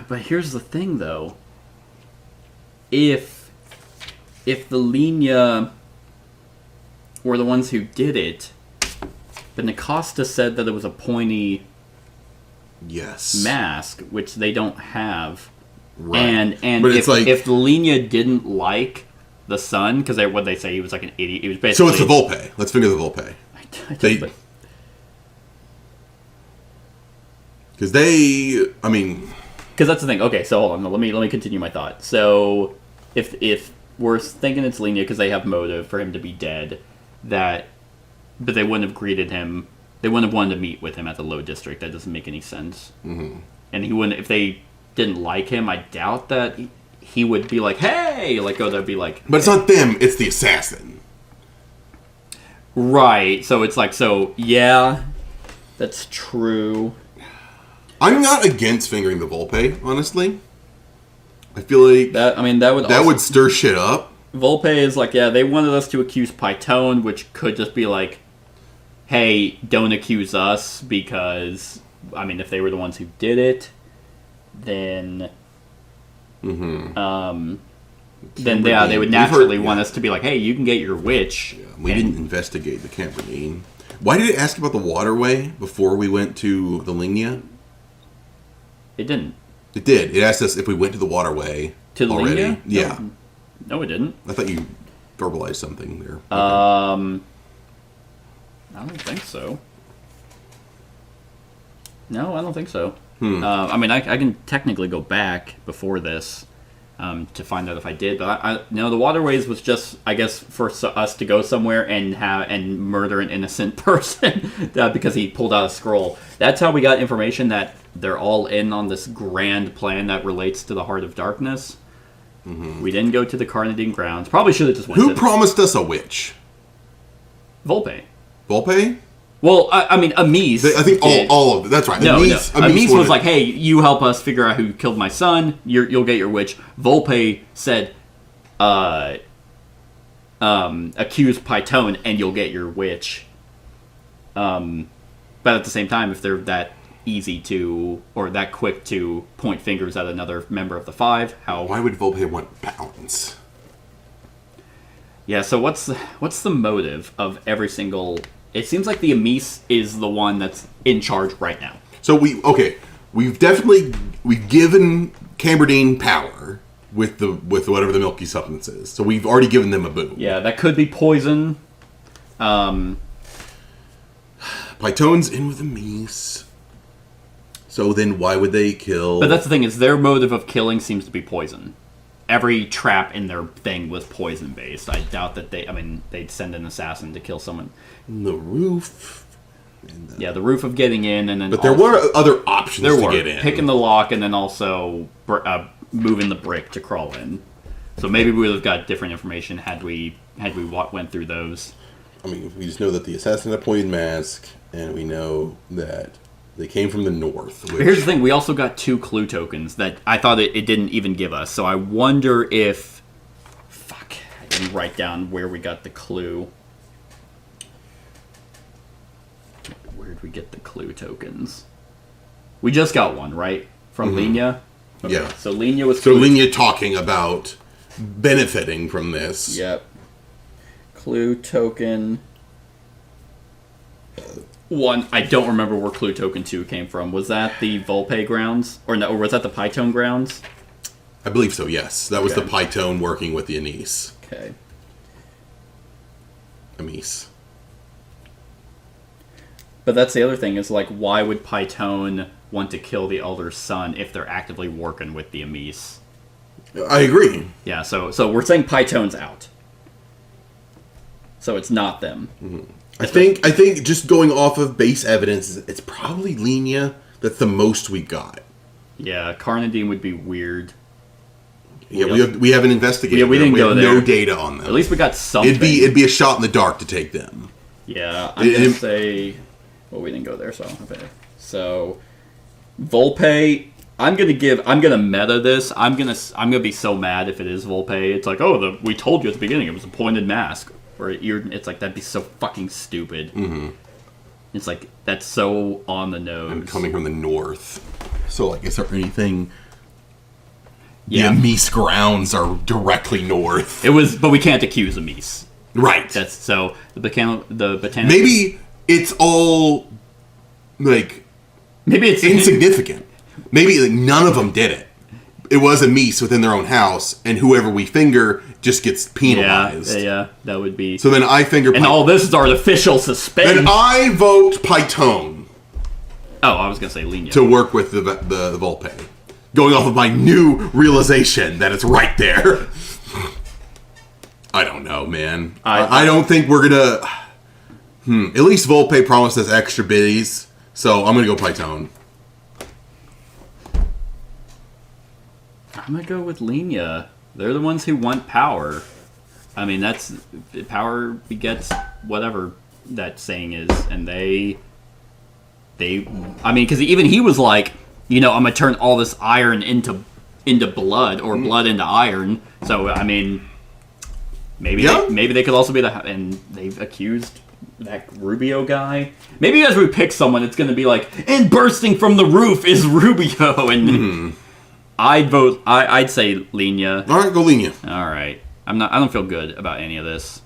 But here's the thing, though. If the Lenya were the ones who did it, but Nakasta said that it was a pointy Yes. mask, which they don't have. Right. And But if, it's like, if Linya didn't like the son, because what they say, he was like an idiot. He was basically... so it's the Volpe. Let's figure the Volpe. Because I mean... Because that's the thing. Okay, so hold on. Let me continue my thought. So if we're thinking it's Linya because they have motive for him to be dead, but they wouldn't have greeted him. They wouldn't have wanted to meet with him at the Low District. That doesn't make any sense. Mm-hmm. And he wouldn't, if they didn't like him, I doubt that he would be like, hey, like, oh, that'd be like... But it's not them, it's the assassin. Right, so it's like, so, yeah, that's true. I'm not against fingering the Volpe, honestly. I feel like... That would stir shit up. Volpe is like, yeah, they wanted us to accuse Python, which could just be like, hey, don't accuse us, because, I mean, if they were the ones who did it, then... then yeah, they would naturally want us to be like, hey, you can get your witch. Yeah, we didn't investigate the Camperdine. Why did it ask about the waterway before we went to the Linya? It didn't. It did. It asked us if we went to the waterway To the already. Linya? Yeah. No, it didn't. I thought you verbalized something there. I don't think so. No, I don't think so. I mean, I can technically go back before this to find out if I did, but no, the waterways was just, I guess, for us to go somewhere and murder an innocent person because he pulled out a scroll. That's how we got information that they're all in on this grand plan that relates to the Heart of Darkness. We didn't go to the Carnadine grounds. Probably should have just went. Who promised us a witch? Volpe. Volpe? Well, I mean, Amis. I think all of it. That's right. No, Amis was like, hey, you help us figure out who killed my son. You'll get your witch. Volpe said, accuse Python and you'll get your witch. But at the same time, if they're that easy to, or that quick to point fingers at another member of the Five, Why would Volpe want balance? Yeah, so what's the motive of every single... It seems like the Amis is the one that's in charge right now. So we've given Camperdine power with whatever the milky substance is. So we've already given them a boon. Yeah, that could be poison. Python's in with Amis. So then why would they kill... But that's the thing, is their motive of killing seems to be poison. Every trap in their thing was poison based. I doubt that they'd send an assassin to kill someone. The roof. Yeah, the roof of getting in, and then. But there were other options to get in. Picking the lock, and then also moving the brick to crawl in. So maybe we would have got different information had we went through those. I mean, we just know that the assassin had a pointed mask, and we know that they came from the north. But here's the thing: we also got 2 clue tokens that I thought it didn't even give us. So I wonder if. Fuck! I didn't write down where we got the clue. Where did we get the clue tokens? We just got one, right? From Linya? Okay. Yeah. So Linya was... So Linya talking about benefiting from this. Yep. Clue token... 1, I don't remember where clue token 2 came from. Was that the Volpe grounds? Or was that the Python grounds? I believe so, yes. That was Okay. the Python working with the Amis. Okay. Amis. But that's the other thing, is like, why would Python want to kill the Elder's son if they're actively working with the Amis? I agree. Yeah, so we're saying Python's out. So it's not them. Mm-hmm. I think just going off of base evidence, it's probably Linya. That's the most we got. Yeah, Carnadine would be weird. Yeah, we haven't investigated. Yeah, we didn't go there. No data on them. At least we got something. It'd be a shot in the dark to take them. Yeah, I'm gonna say. Well, we didn't go there, so okay. So, Volpe. I'm gonna meta this. I'm gonna be so mad if it is Volpe. It's like, oh, we told you at the beginning it was a pointed mask. Or it's like, that'd be so fucking stupid. Mm-hmm. It's like, that's so on the nose. I'm coming from the north. So, like, is there anything... Yeah. The Amis grounds are directly north. But we can't accuse Amis. Right. That's so the botanical. Maybe it's all like Maybe it's insignificant. Maybe like, none of them did it. It was a Mies within their own house, and whoever we finger just gets penalized. Yeah, that would be. So then I finger. And all this is artificial suspense. Then I vote Python Oh, I was gonna say Lenia. to work with the Volpe, going off of my new realization that it's right there. I don't know, man. I don't think we're gonna. At least Volpe promised us extra biddies, so I'm gonna go Python. I'm gonna go with Lenia. They're the ones who want power. I mean, that's power begets whatever that saying is, and they. I mean, because even he was like, I'm gonna turn all this iron into blood or blood into iron. So I mean, maybe they could also be and they've accused that Rubio guy. Maybe as we pick someone, it's gonna be like, and bursting from the roof is Rubio, and I'd say Lenia. All right, go Lenia. All right, I don't feel good about any of this.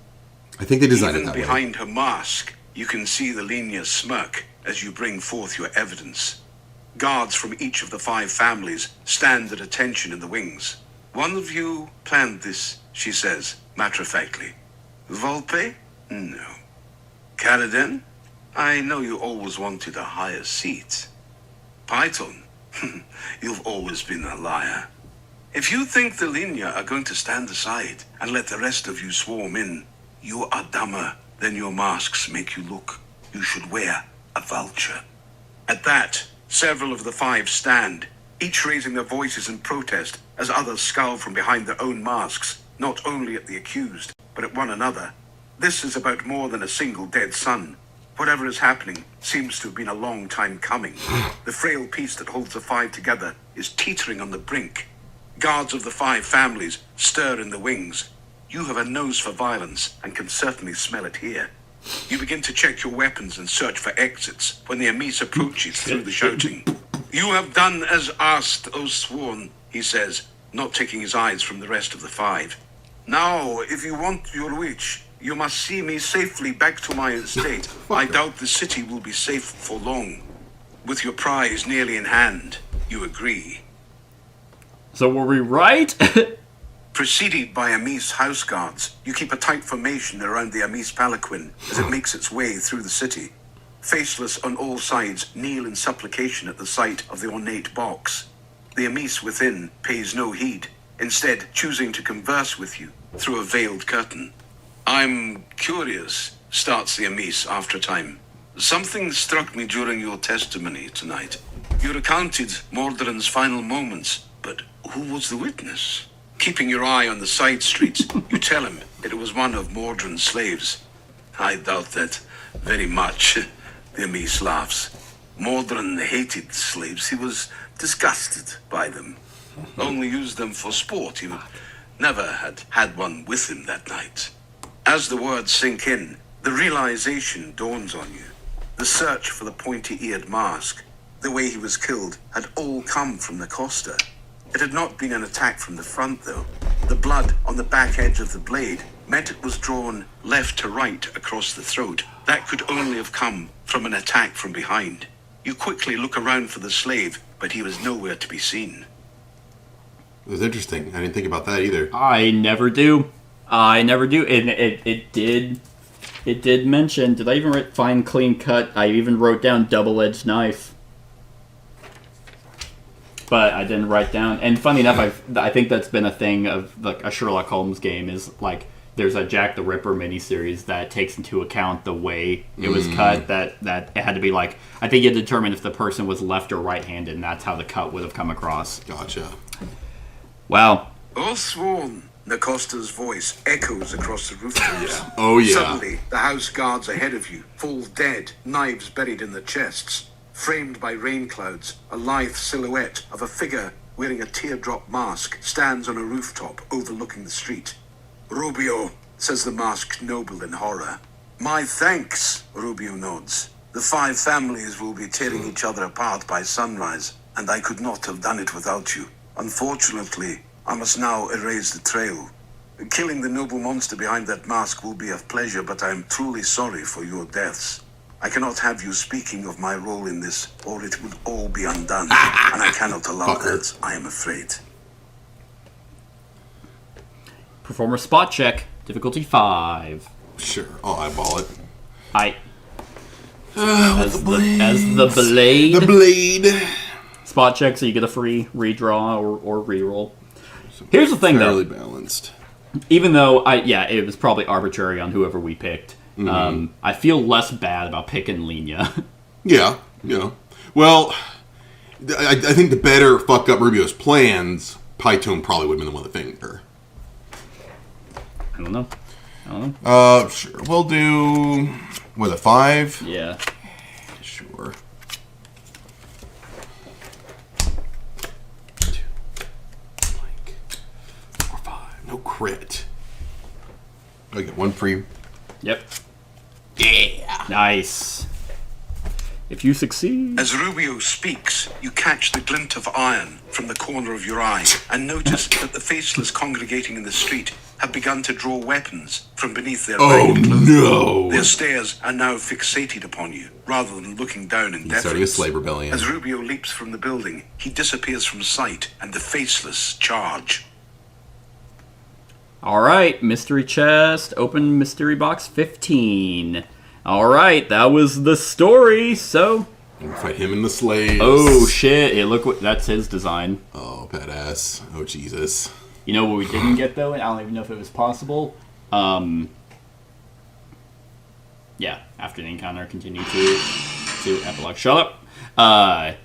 I think they designed it Even that way. behind her mask, you can see the Lenia smirk as you bring forth your evidence. Guards from each of the 5 families stand at attention in the wings. One of you planned this, she says, matter-of-factly. Volpe? No. Caladan? I know you always wanted a higher seat. Python? You've always been a liar. If you think the Lenia are going to stand aside and let the rest of you swarm in, you are dumber than your masks make you look. You should wear a vulture. At that, several of the 5 stand, each raising their voices in protest as others scowl from behind their own masks, not only at the accused, but at one another. This is about more than a single dead son. Whatever is happening seems to have been a long time coming. The frail piece that holds the 5 together is teetering on the brink. Guards of the 5 families stir in the wings. You have a nose for violence and can certainly smell it here. You begin to check your weapons and search for exits when the Amis approaches through the shouting. You have done as asked, Oathsworn, he says, not taking his eyes from the rest of the 5. Now, if you want your wish, you must see me safely back to my estate. I doubt the city will be safe for long. With your prize nearly in hand, you agree. So were we right? Preceded by Amis house guards, you keep a tight formation around the Amis palanquin as it makes its way through the city. Faceless on all sides, kneel in supplication at the sight of the ornate box. The Amis within pays no heed, instead choosing to converse with you through a veiled curtain. I'm curious, starts the Amis after a time. Something struck me during your testimony tonight. You recounted Mordred's final moments, but who was the witness? Keeping your eye on the side streets, you tell him it was one of Mordred's slaves. I doubt that very much, the Amis laughs. Mordred hated slaves. He was disgusted by them. Only used them for sport. He never had one with him that night. As the words sink in, the realization dawns on you. The search for the pointy-eared mask, the way he was killed, had all come from the Costa. It had not been an attack from the front, though. The blood on the back edge of the blade meant it was drawn left to right across the throat. That could only have come from an attack from behind. You quickly look around for the slave, but he was nowhere to be seen. It was interesting. I didn't think about that either. I never do. And it did mention, did I even write fine clean cut? I even wrote down double-edged knife. But I didn't write down. And funny enough, I think that's been a thing of like a Sherlock Holmes game is like there's a Jack the Ripper miniseries that takes into account the way it was cut. That it had to be like I think you determine if the person was left or right-handed, and that's how the cut would have come across. Gotcha. Wow. Oathsworn, Nacosta's voice echoes across the rooftops. Yeah. Oh yeah. Suddenly, the house guards ahead of you fall dead, knives buried in their chests. Framed by rain clouds, a lithe silhouette of a figure wearing a teardrop mask stands on a rooftop overlooking the street. Rubio, says the masked noble in horror. My thanks, Rubio nods. The 5 families will be tearing each other apart by sunrise, and I could not have done it without you. Unfortunately, I must now erase the trail. Killing the noble monster behind that mask will be a pleasure, but I'm truly sorry for your deaths. I cannot have you speaking of my role in this, or it would all be undone. And I cannot allow that, I am afraid. Perform a spot check. Difficulty 5. Sure, I'll eyeball it. As the blade. The blade. Spot check, so you get a free redraw or reroll. Here's the thing, Fairly though. balanced. Even though, it was probably arbitrary on whoever we picked. I feel less bad about picking Lena. Yeah. Well, I think the better fuck up Rubio's plans, Pytone probably would have been the one that thanked her. I don't know. Sure. We'll do... What, a 5? Yeah. Sure. 2, 4, 5. No crit. I get 1 free. Yep. Yeah. Nice. If you succeed... As Rubio speaks, you catch the glint of iron from the corner of your eye and notice that the faceless congregating in the street have begun to draw weapons from beneath their ragged clothing. No. Their stares are now fixated upon you, rather than looking down in He's starting a deference. slave rebellion. As Rubio leaps from the building, he disappears from sight, and the faceless charge. Alright, mystery chest, open mystery box 15. Alright, that was the story, so... And fight him and the slaves. Oh shit, look what, that's his design. Oh, badass. Oh, Jesus. You know what we didn't get though, and I don't even know if it was possible? Yeah, after the encounter, continue to epilogue. Shut up!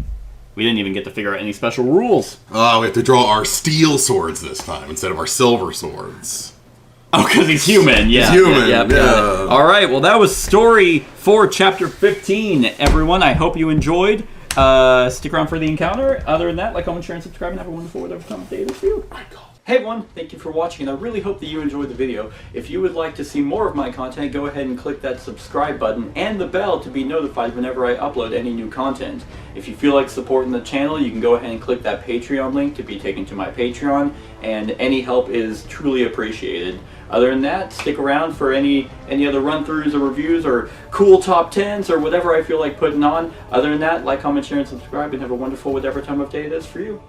We didn't even get to figure out any special rules. Oh, we have to draw our steel swords this time instead of our silver swords. Oh, because he's human. Yeah. He's human, Yeah. All right. Well, that was story for chapter 15. Everyone, I hope you enjoyed. Stick around for the encounter. Other than that, like, comment, share, and subscribe, and have a wonderful whatever time of day it is for you. Hey everyone, thank you for watching, and I really hope that you enjoyed the video. If you would like to see more of my content, go ahead and click that subscribe button and the bell to be notified whenever I upload any new content. If you feel like supporting the channel, you can go ahead and click that Patreon link to be taken to my Patreon, and any help is truly appreciated. Other than that, stick around for any other run-throughs or reviews or cool top 10s or whatever I feel like putting on. Other than that, like, comment, share, and subscribe, and have a wonderful whatever time of day it is for you.